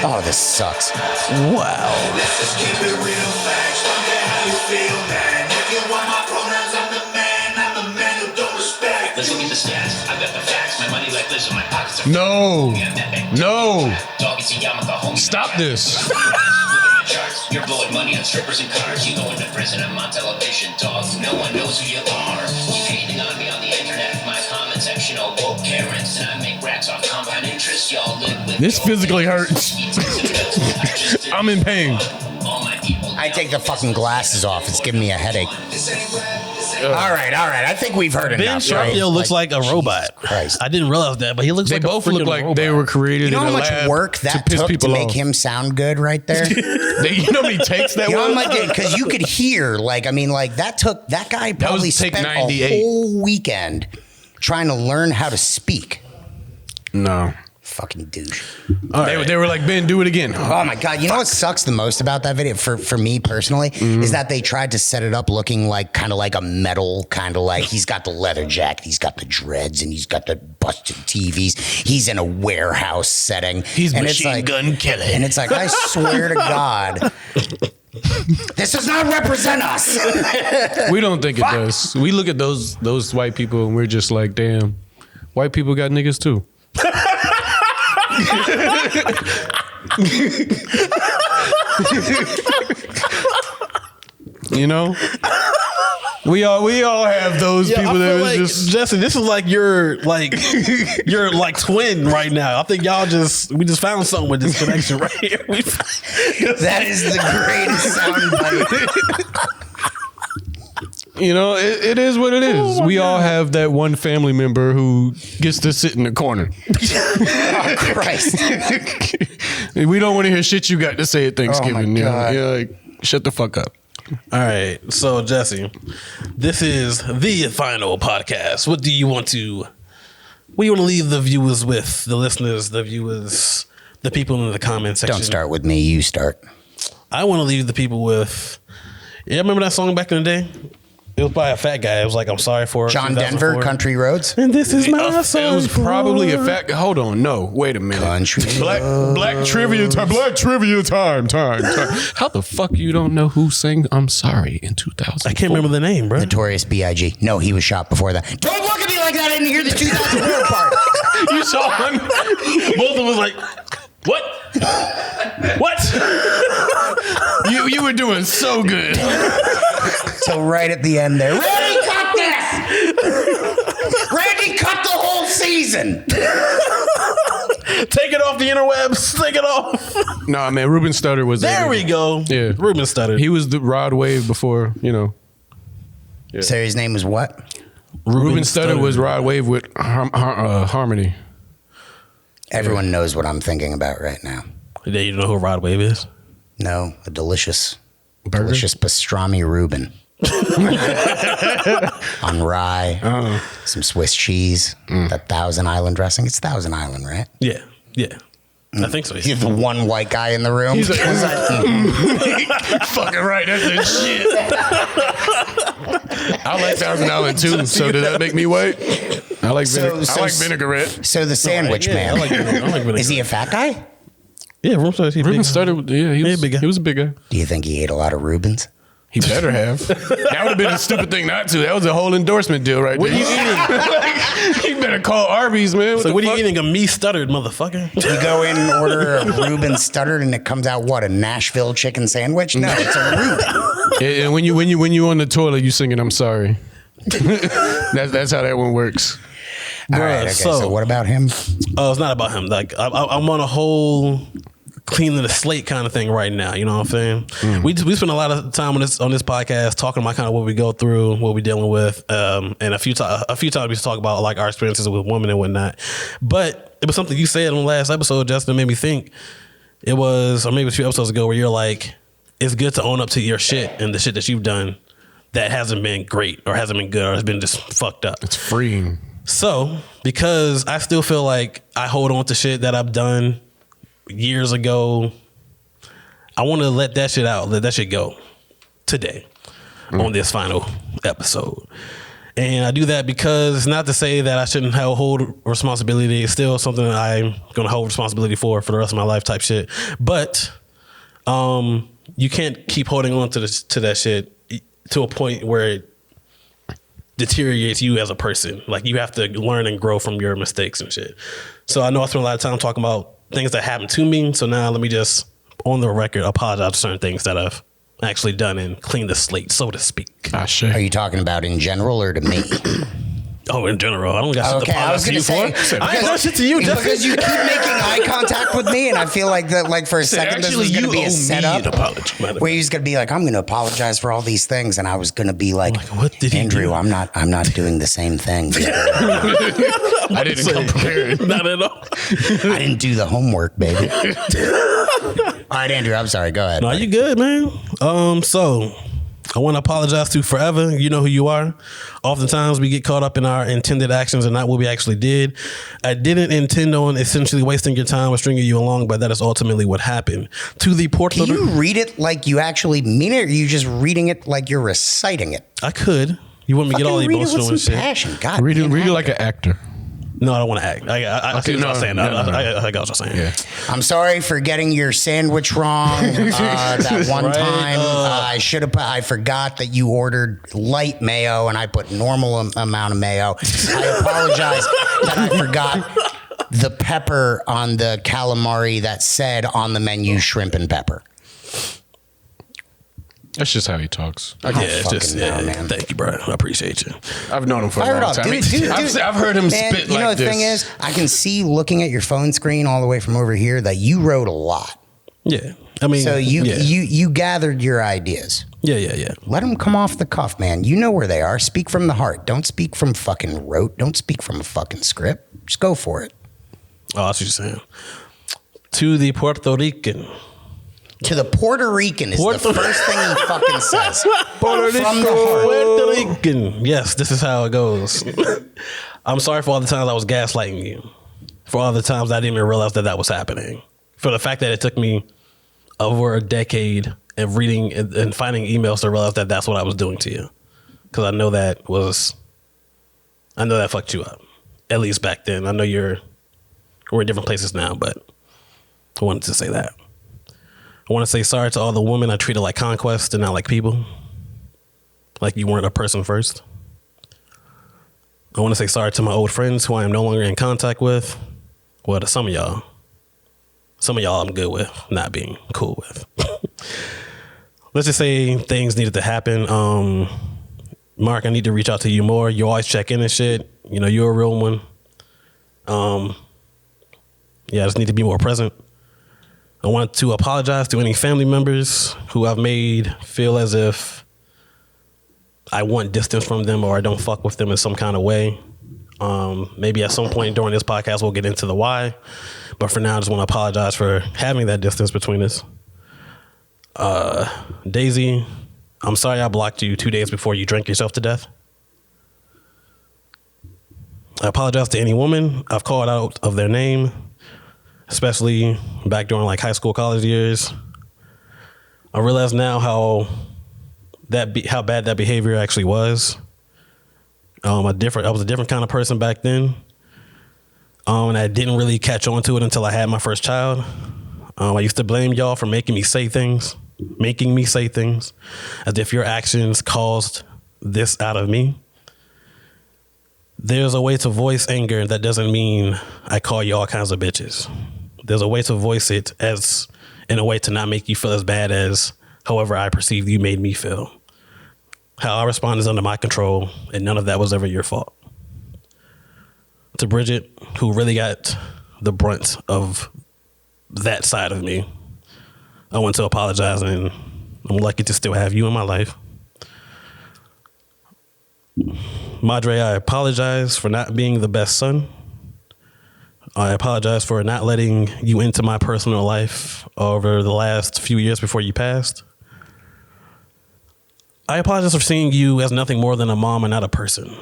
Oh, this sucks. Wow. Let's just keep it real facts. Wonder how you feel, man. If you want my pronouns, I'm the man who don't respect. Let's look at the stats. I've got the facts. My money like this in my pockets. No. Stop this. Look at my charts. You're blowing money on strippers and cars. You going to prison. I'm on television, dog. No one knows who you are. Keep hating on me on the internet. My comment section all woke Karens. And I make racks off compound interest. Y'all live with This physically hurts. I'm in pain. I take the fucking glasses off. It's giving me a headache. All right. I think we've heard Ben enough. Right? Sharpio looks like a robot. Christ. I didn't realize that, but he looks They like a both look freaking like robot. they were created You know in how a much lab work to that piss took to people make off. him sound good right there? You know how many takes that You know, was? because you could hear, that guy probably was take spent 98. a whole weekend trying to learn how to speak. No. Fucking douche. They were like, Ben, do it again. Oh my God. You know what sucks the most about that video for me personally is that they tried to set it up looking like kind of like a metal, kind of like he's got the leather jacket, he's got the dreads, and he's got the busted TVs. He's in a warehouse setting. He's and machine gun killing. And it's like, I swear to God, this does not represent us. We don't think it does. We look at those white people and we're just like, damn, white people got niggas too. You know, we all have those Yeah, people I that feel was like, just. Jesse, this is like your twin right now. I think we just found something with this connection right here. That is the greatest soundbite. You know, it is what it is. We all have that one family member who gets to sit in the corner. Oh, Christ. We don't want to hear shit you got to say at Thanksgiving. Oh, my God. You know, like, shut the fuck up. All right, so Jesse, this is the final podcast. What do you want to leave the viewers with? The listeners, the viewers, the people in the comment section. Don't start with me. You start. I want to leave the people with. Yeah, remember that song back in the day? It was by a fat guy. It was like, I'm sorry for it. John 2004. Denver, Country Roads. And this is my It song. was probably a fact. Hold on, no, wait a minute. Country Black trivia time. Black trivia time. How the fuck you don't know who sang "I'm Sorry" in 2000? I can't remember the name, bro. Notorious B.I.G. No, he was shot before that. Don't look at me like that. I didn't hear the 2004 part. You saw one. Both of us like, what? What? You were doing so good. So right at the end there, Randy, cut this! Randy, cut the whole season! Take it off the interwebs. Take it off. Nah, man, Ruben Studdard was There we go. Yeah. Ruben Studdard. He was the Rod Wave before, you know. So his name was what? Ruben Studdard was Rod Wave with Harmony. Everyone knows what I'm thinking about right now. Yeah, you know who Rod Wave is? No, a delicious Burger? pastrami Reuben. On rye, some Swiss cheese, that Thousand Island dressing. It's Thousand Island, right? Yeah. Yeah. I think so. You're the one white guy in the room. He's like, fucking right, that's that shit. I like Thousand Island too, so did that make me white? I like vinaigrette. So the sandwich Yeah, man. I like vinegar. Is he a fat guy? Yeah, Ruben Studdard, yeah, he was big guy. He was a big guy. Do you think he ate a lot of Reubens? He better have. That would have been a stupid thing not to. That was a whole endorsement deal right there. What are you eating? He better call Arby's, man. So what are you eating? A me stuttered, motherfucker. You go in and order a Reuben Studdard, and it comes out what, a Nashville chicken sandwich? No, it's a Reuben. And when you on the toilet, you singing "I'm sorry." That's how that one works. All right. Okay. So what about him? Oh, it's not about him. Like I'm on a whole cleaning the slate kind of thing right now. You know what I'm saying? We spend a lot of time on this podcast talking about kind of what we go through, what we're dealing with, and a few times we talk about like our experiences with women and whatnot. But it was something you said on the last episode, Justin, made me think. It was, or maybe a few episodes ago, where you're like, it's good to own up to your shit and the shit that you've done that hasn't been great or hasn't been good or has been just fucked up. It's freeing. So, because I still feel like I hold on to shit that I've done years ago, I want to let that shit out, let that shit go today on this final episode. And I do that because it's not to say that I shouldn't hold responsibility. It's still something that I'm going to hold responsibility for the rest of my life type shit. But you can't keep holding on to that shit to a point where it deteriorates you as a person. Like, you have to learn and grow from your mistakes and shit. So I know I spent a lot of time talking about things that happened to me. So now let me just, on the record, apologize for certain things that I've actually done and clean the slate, so to speak. Are you talking about in general or to me? Oh, in general. I don't got shit to apologize to you for. I ain't done shit to you, Justin. Because you keep making eye contact with me, and I feel like that, like, for a second, this was going to be a setup where he was going to be like, I'm going to apologize for all these things, and I was going to be like, what did Andrew, he do? I'm not doing the same thing. I didn't come prepared. Not at all. I didn't do the homework, baby. All right, Andrew, I'm sorry. Go ahead. No, you good, man. So I want to apologize to Forever. You know who you are. Oftentimes we get caught up in our intended actions and not what we actually did. I didn't intend on essentially wasting your time or stringing you along, but that is ultimately what happened. To the Puerto. Can you read it like you actually mean it, or are you just reading it like you're reciting it? I could. You want me to get all Fucking read it emotional with and some shit? passion. God, Read it like an actor. No, I don't want to act. I see what you're saying. No. I got what you're saying. Yeah. I'm sorry for getting your sandwich wrong that one time. I forgot that you ordered light mayo and I put normal amount of mayo. I apologize that I forgot the pepper on the calamari that said on the menu shrimp and pepper. That's just how he talks. Yeah, it's just, man. Thank you, bro. I appreciate you. I've known him for Fire a it long up, time. dude. I've heard him Man, spit you know like the this. thing is, I can see looking at your phone screen all the way from over here that you wrote a lot. Yeah. I mean, So you gathered your ideas. Yeah. Let them come off the cuff, man. You know where they are. Speak from the heart. Don't speak from fucking rote. Don't speak from a fucking script. Just go for it. Oh, that's what you're saying. To the Puerto Rican. To the Puerto Rican is the first thing he fucking says. From the heart. Puerto Rican. Yes, this is how it goes. I'm sorry for all the times I was gaslighting you. For all the times I didn't even realize that was happening. For the fact that it took me over a decade of reading and finding emails to realize that that's what I was doing to you. Because I know that fucked you up. At least back then. I know we're in different places now, but I wanted to say that. I want to say sorry to all the women I treated like conquest and not like people. Like you weren't a person first. I want to say sorry to my old friends who I am no longer in contact with. Well, to some of y'all. Some of y'all I'm good with not being cool with. Let's just say things needed to happen. Mark, I need to reach out to you more. You always check in and shit. You know, you're a real one. I just need to be more present. I want to apologize to any family members who I've made feel as if I want distance from them or I don't fuck with them in some kind of way. Maybe at some point during this podcast, we'll get into the why. But for now, I just want to apologize for having that distance between us. Daisy, I'm sorry I blocked you 2 days before you drank yourself to death. I apologize to any woman I've called out of their name, especially back during like high school, college years. I realize now how bad that behavior actually was. I was a different kind of person back then. And I didn't really catch on to it until I had my first child. I used to blame y'all for making me say things as if your actions caused this out of me. There's a way to voice anger that doesn't mean I call you all kinds of bitches. There's a way to voice it as in a way to not make you feel as bad as however I perceive you made me feel. How I respond is under my control, and none of that was ever your fault. to Bridget, who really got the brunt of that side of me, I want to apologize, and I'm lucky to still have you in my life. Madre, I apologize for not being the best son. I apologize for not letting you into my personal life over the last few years before you passed. I apologize for seeing you as nothing more than a mom and not a person.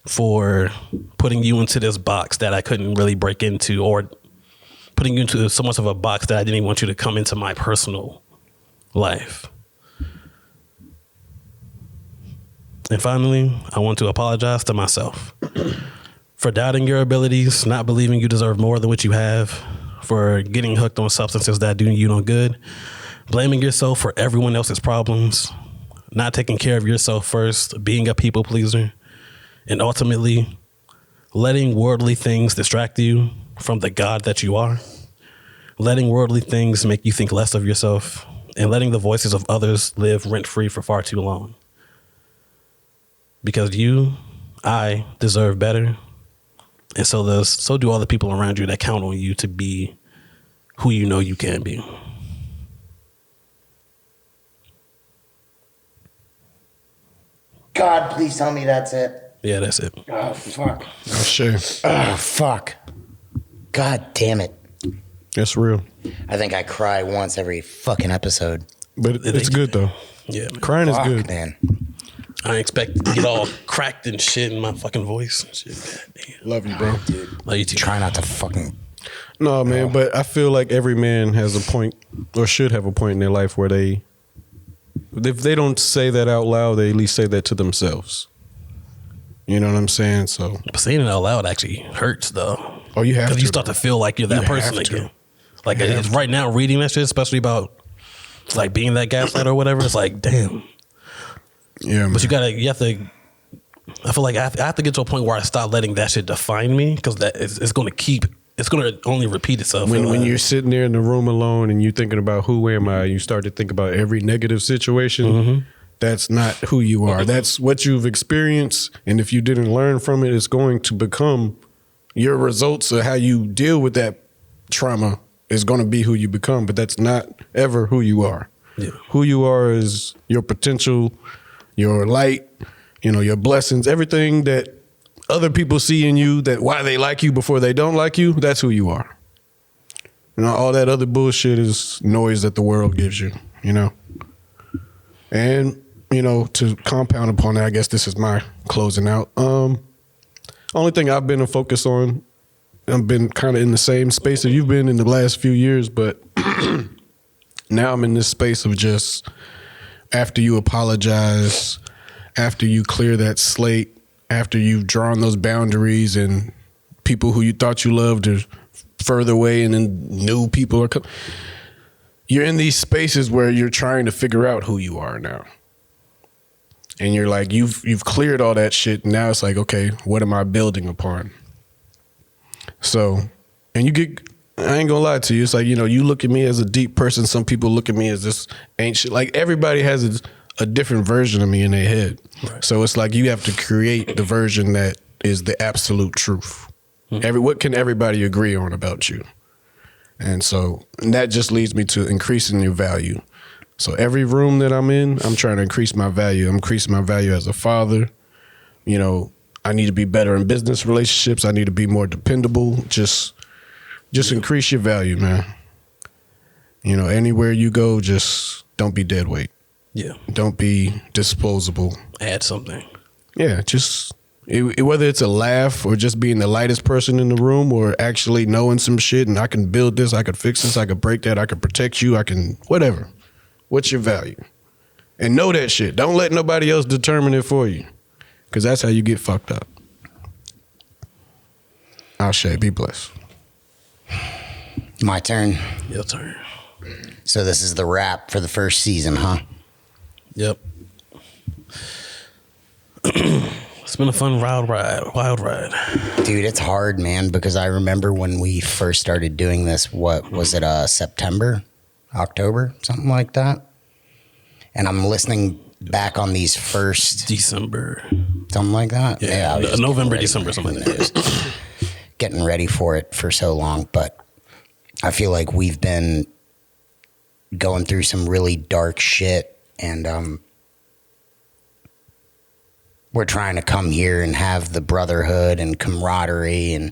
For putting you into this box that I couldn't really break into, or putting you into so much of a box that I didn't even want you to come into my personal life. And finally, I want to apologize to myself for doubting your abilities, not believing you deserve more than what you have, for getting hooked on substances that do you no good, blaming yourself for everyone else's problems, not taking care of yourself first, being a people pleaser, and ultimately letting worldly things distract you from the God that you are, letting worldly things make you think less of yourself, and letting the voices of others live rent-free for far too long. Because I deserve better, and so do all the people around you that count on you to be who you know you can be. God, please tell me that's it. Yeah, that's it. Oh, fuck. Oh, sure. Oh, fuck. God damn it. That's real. I think I cry once every fucking episode. But it's good, though. Yeah, Crying is Fuck, good. man. I ain't expect to get all cracked and shit in my fucking voice and shit. God damn. Love you, bro. Love you too. Try not to fucking... No, man, but I feel like every man has a point, or should have a point in their life where if they don't say that out loud, they at least say that to themselves. You know what I'm saying? So, But saying it out loud actually hurts, though. Oh, you have to. Because you start to feel like you're that You person have to. again. Like it's right now, reading that shit, especially about like being that gaslighter or whatever, it's like, damn. Yeah, man. But you have to. I feel like I have to get to a point where I stop letting that shit define me, because it's going to only repeat itself. When you're sitting there in the room alone and you're thinking about who am I, you start to think about every negative situation. Mm-hmm. That's not who you are. That's what you've experienced, and if you didn't learn from it, it's going to become your results of how you deal with that trauma is going to be who you become. But that's not ever who you are. Yeah. Who you are is your potential, your light, your blessings, everything that other people see in you, that why they like you before they don't like you, that's who you are. All that other bullshit is noise that the world gives you, And, to compound upon that, I guess this is my closing out. Only thing I've been to focus on, I've been kind of in the same space that you've been in the last few years, but now I'm in this space of just after you apologize, after you clear that slate, after you've drawn those boundaries and people who you thought you loved are further away and then new people are coming. You're in these spaces where you're trying to figure out who you are now. And you're like, you've cleared all that shit. And now it's like, okay, what am I building upon? So, and I ain't gonna lie to you. It's like, you look at me as a deep person. Some people look at me as this ancient, like everybody has a different version of me in their head. Right. So it's like you have to create the version that is the absolute truth. Mm-hmm. What can everybody agree on about you? And that just leads me to increasing your value. So every room that I'm in, I'm trying to increase my value. I'm increasing my value as a father. I need to be better in business relationships. I need to be more dependable. Just increase your value, man. Anywhere you go, just don't be dead weight. Yeah. Don't be disposable. Add something. Yeah, whether it's a laugh or just being the lightest person in the room or actually knowing some shit and I can build this, I could fix this, I could break that, I could protect you, I can whatever. What's your value? And know that shit. Don't let nobody else determine it for you, because that's how you get fucked up. I'll say, be blessed. My turn. Your turn. So this is the wrap for the first season, huh? Yep. It's been a fun wild ride. Dude, it's hard, man, because I remember when we first started doing this, what was it, September, October, something like that? And I'm listening back on these first December. something like that. Yeah, I was just November, getting ready December, for it. something like Who that. knows? Getting ready for it for so long, but I feel like we've been going through some really dark shit, and we're trying to come here and have the brotherhood and camaraderie and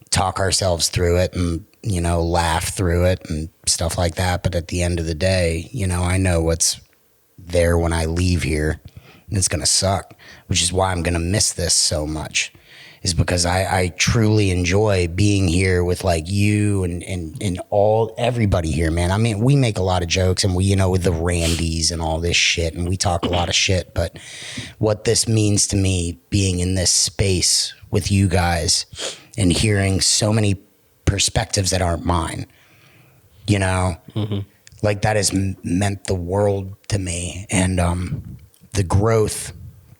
talk ourselves through it and, you know, laugh through it and stuff like that. But at the end of the day, you know, I know what's there when I leave here, and it's going to suck, which is why I'm going to miss this so much, is because I truly enjoy being here with like you and everybody here, man. I mean, we make a lot of jokes and we, you know, with the Randys and all this shit, and we talk a lot of shit, but what this means to me, being in this space with you guys and hearing so many perspectives that aren't mine, you know, like that has meant the world to me. And the growth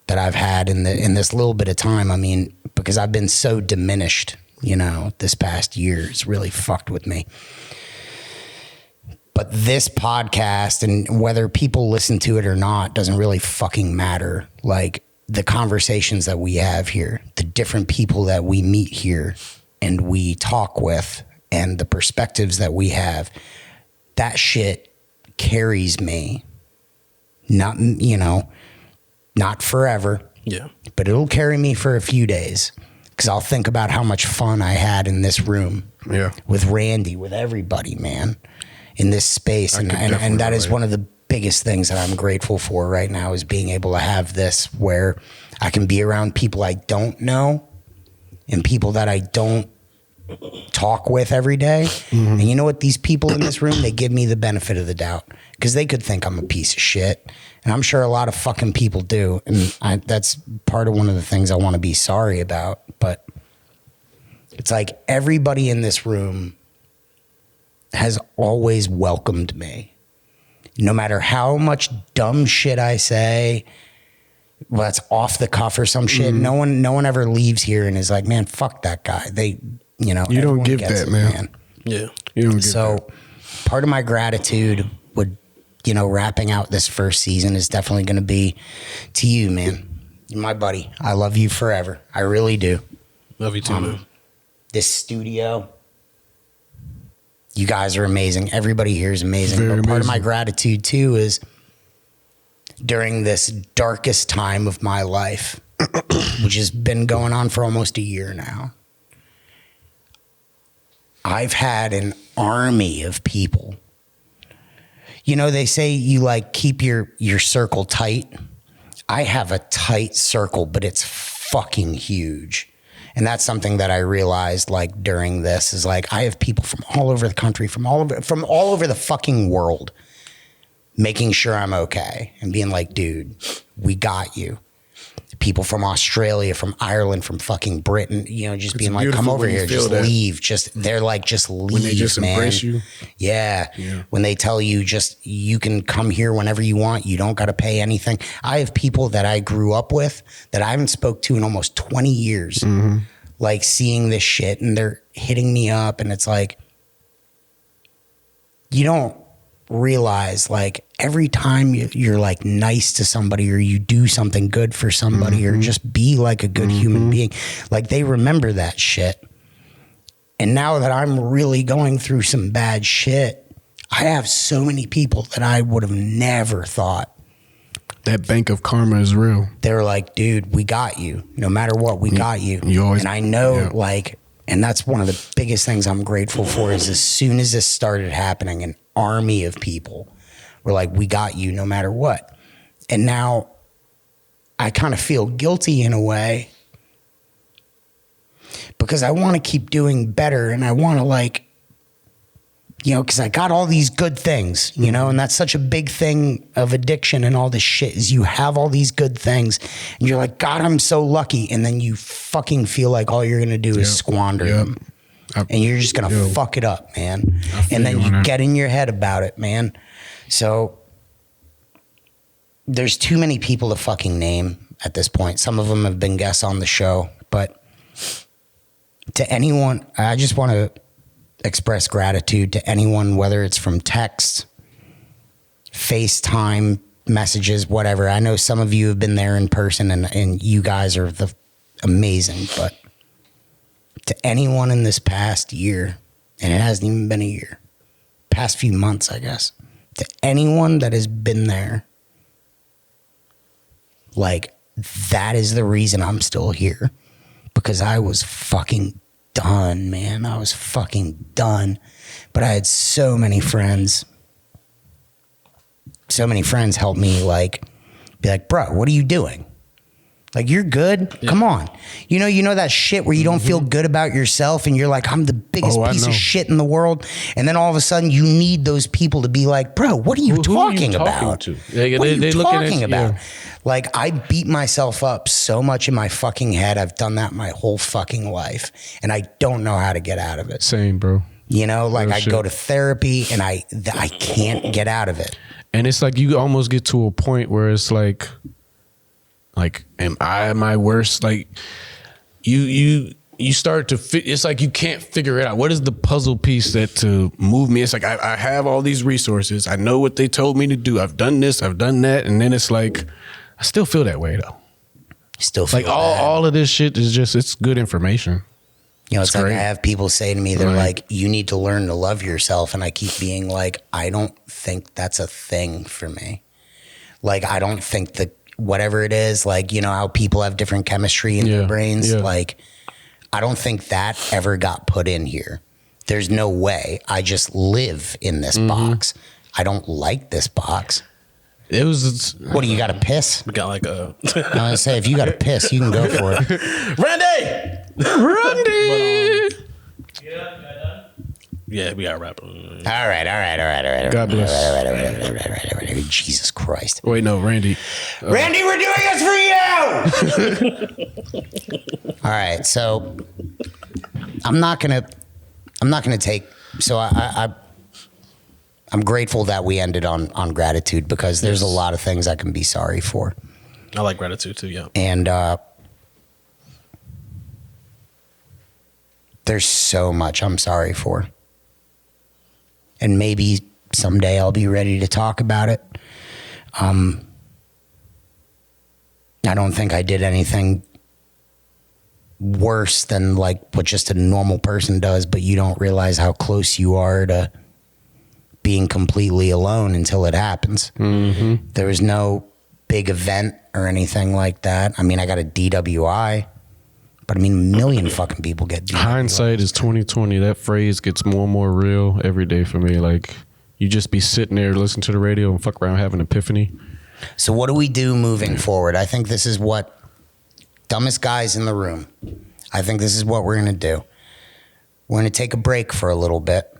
that I've had in this little bit of time, I mean, because I've been so diminished, you know, this past year, it's really fucked with me. But this podcast, and whether people listen to it or not, doesn't really fucking matter. Like the conversations that we have here, the different people that we meet here and we talk with, and the perspectives that we have, that shit carries me. Not, you know, not forever. Yeah. But it'll carry me for a few days, because I'll think about how much fun I had in this room with Randy, with everybody, man, in this space. And that is one of the biggest things that I'm grateful for right now, is being able to have this where I can be around people I don't know and people that I don't talk with every day. And you know what? These people in this room, they give me the benefit of the doubt, because they could think I'm a piece of shit. And I'm sure a lot of fucking people do. And that's part of one of the things I want to be sorry about. But it's like everybody in this room has always welcomed me. No matter how much dumb shit I say, well, that's off the cuff or some shit. No one ever leaves here and is like, man, fuck that guy. They, you know, You don't everyone give gets that, it, man. Yeah. You don't get So part of my gratitude would, you know, wrapping out this first season is definitely going to be to you, man. You're my buddy. I love you forever. I really do. Love you too, man. This studio, you guys are amazing. Everybody here is amazing. Very But part of my amazing. gratitude too is during this darkest time of my life, which has been going on for almost a year now, I've had an army of people. You know, they say you like keep your circle tight. I have a tight circle, but it's fucking huge. And that's something that I realized like during this is like, I have people from all over the country, from all over the fucking world, making sure I'm okay and being like, dude, we got you. People from Australia, from Ireland, from fucking Britain, you know, just being like, come beautiful over when you here, feel just that. leave. They're like, just leave, When they just man. embrace you. Yeah. When they tell you just, you can come here whenever you want. You don't got to pay anything. I have people that I grew up with that I haven't spoke to in almost 20 years, like seeing this shit, and they're hitting me up, and it's like, you don't realize like every time you're like nice to somebody or you do something good for somebody or just be like a good human being, like they remember that shit. And now that I'm really going through some bad shit, I have so many people that I would have never thought. That bank of karma is real. They're like, dude, we got you. No matter what, we got you. You always- and I know yeah. like, and that's one of the biggest things I'm grateful for is as soon as this started happening, an army of people were like, we got you no matter what. And now I kind of feel guilty in a way because I want to keep doing better, and I want to like, you know, because I got all these good things, you know, and that's such a big thing of addiction and all this shit is you have all these good things and you're like, God, I'm so lucky. And then you fucking feel like all you're going to do is squander them. And you're just going to fuck it up, man. And then you get in your head about it, man. So there's too many people to fucking name at this point. Some of them have been guests on the show, but to anyone, I just want to express gratitude to anyone, whether it's from text, FaceTime, messages, whatever. I know some of you have been there in person, and you guys are amazing. But to anyone in this past year, and it hasn't even been a year, past few months, I guess, to anyone that has been there, like, that is the reason I'm still here. Because I was fucking done, man. I was fucking done. But I had so many friends. So many friends helped me, like, be like, bro, what are you doing? Like, you're good? Yeah. Come on. You know that shit where you don't feel good about yourself and you're like, I'm the biggest piece of shit in the world. And then all of a sudden you need those people to be like, bro, what are you talking about? What are you talking about? Like, I beat myself up so much in my fucking head. I've done that my whole fucking life. And I don't know how to get out of it. Same, bro. You know, like, I go to therapy and I can't get out of it. And it's like you almost get to a point where it's like, am I at my worst? Like, you start to it's like you can't figure it out. What is the puzzle piece that to move me? It's like I have all these resources. I know what they told me to do. I've done this. I've done that. And then it's like I still feel that way though. Still feel like all of this shit is just, it's good information. You know, it's like, I have people say to me, they're like, you need to learn to love yourself. And I keep being like, I don't think that's a thing for me. Like, I don't think that whatever it is, like, you know, how people have different chemistry in their brains. Yeah. Like, I don't think that ever got put in here. There's no way. I just live in this box. I don't like this box. It was. What do you got to piss? We got like a. I was gonna say, if you got to piss, you can go for it. Randy. Yeah, we got to wrap. All right. God bless. All right. Jesus Christ. Wait, no, Randy. Randy, we're doing this for you. All right, so I'm not gonna take. So I'm grateful that we ended on gratitude, because there's a lot of things I can be sorry for. I like gratitude too, yeah. And there's so much I'm sorry for. And maybe someday I'll be ready to talk about it. I don't think I did anything worse than like what just a normal person does, but you don't realize how close you are to being completely alone until it happens. There was no big event or anything like that. I mean, I got a DWI, but I mean, a million fucking people get DWI. Hindsight is 20/20. That phrase gets more and more real every day for me. Like, you just be sitting there listening to the radio and fuck around having an epiphany. So what do we do moving forward? I think this is what dumbest guys in the room. I think this is what we're going to do. We're going to take a break for a little bit.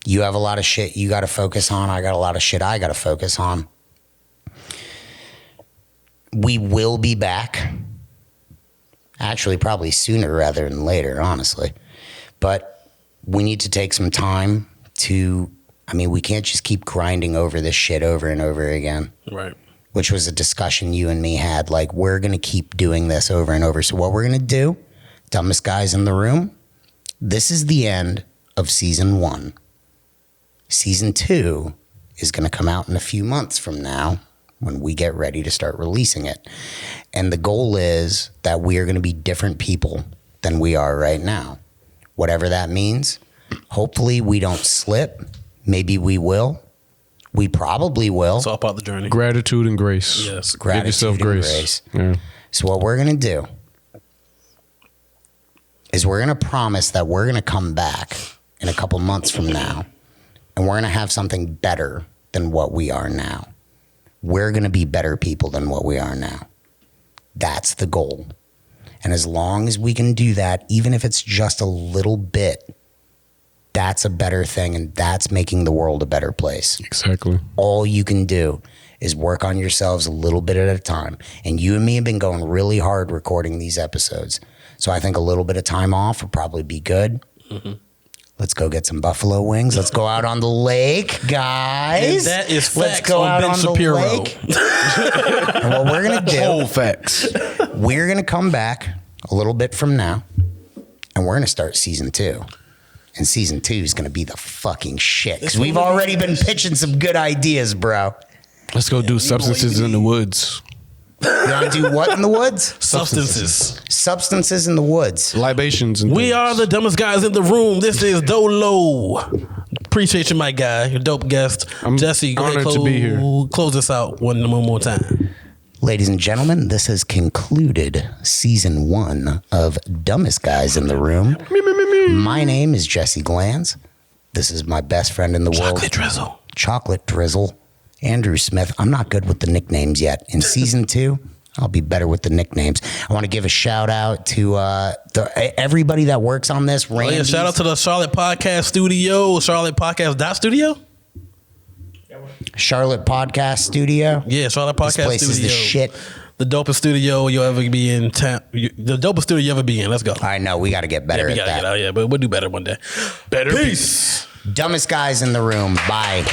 You have a lot of shit you got to focus on. I got a lot of shit I got to focus on. We will be back. Actually, probably sooner rather than later, honestly. But we need to take some time to, I mean, we can't just keep grinding over this shit over and over again. Right. Which was a discussion you and me had. Like, we're going to keep doing this over and over. So what we're going to do, dumbest guys in the room, this is the end of season 1. Season 2 is going to come out in a few months from now when we get ready to start releasing it. And the goal is that we are going to be different people than we are right now. Whatever that means. Hopefully we don't slip. Maybe we will. We probably will. It's all part of the journey. Gratitude and grace. Yes. Gratitude Give yourself and grace. Yeah. So what we're going to do is we're going to promise that we're going to come back in a couple months from now, and we're going to have something better than what we are now. We're going to be better people than what we are now. That's the goal. And as long as we can do that, even if it's just a little bit, that's a better thing, and that's making the world a better place. Exactly. All you can do is work on yourselves a little bit at a time. And you and me have been going really hard recording these episodes. So I think a little bit of time off would probably be good. Mm-hmm. Let's go get some buffalo wings. Let's go out on the lake, guys. And that is facts. Let's go out Ben on Shapiro. the lake. And what we're going to do, Whole facts. we're going to come back a little bit from now, and we're going to start season 2. And season 2 is going to be the fucking shit. Because we've already been pitching some good ideas, bro. Let's go do substances in the woods. You want to do what in the woods? Substances. Substances in the woods. Libations and We things. are the dumbest guys in the room. This is Dolo. Appreciate you, my guy. Your dope guest. I'm Jesse, go ahead, honored to be here. close this out one more time. Ladies and gentlemen, this has concluded season 1 of Dumbest Guys in the Room. My name is Jesse Glanz. This is my best friend in the world. Chocolate Drizzle. Andrew Smith. I'm not good with the nicknames yet. In season 2, I'll be better with the nicknames. I want to give a shout out to everybody that works on this. Oh, yeah, shout out to the Charlotte Podcast Studio, Charlotte Podcast Studio. Charlotte Podcast Studio. Yeah, Charlotte Podcast This place Studio. is the shit. The dopest studio you'll ever be in. The dopest studio you ever be in. Let's go. I know we got to get better We at gotta that. get out. Yeah, but we'll do better one day. Better Peace. Dumbest Guys in the Room. Bye.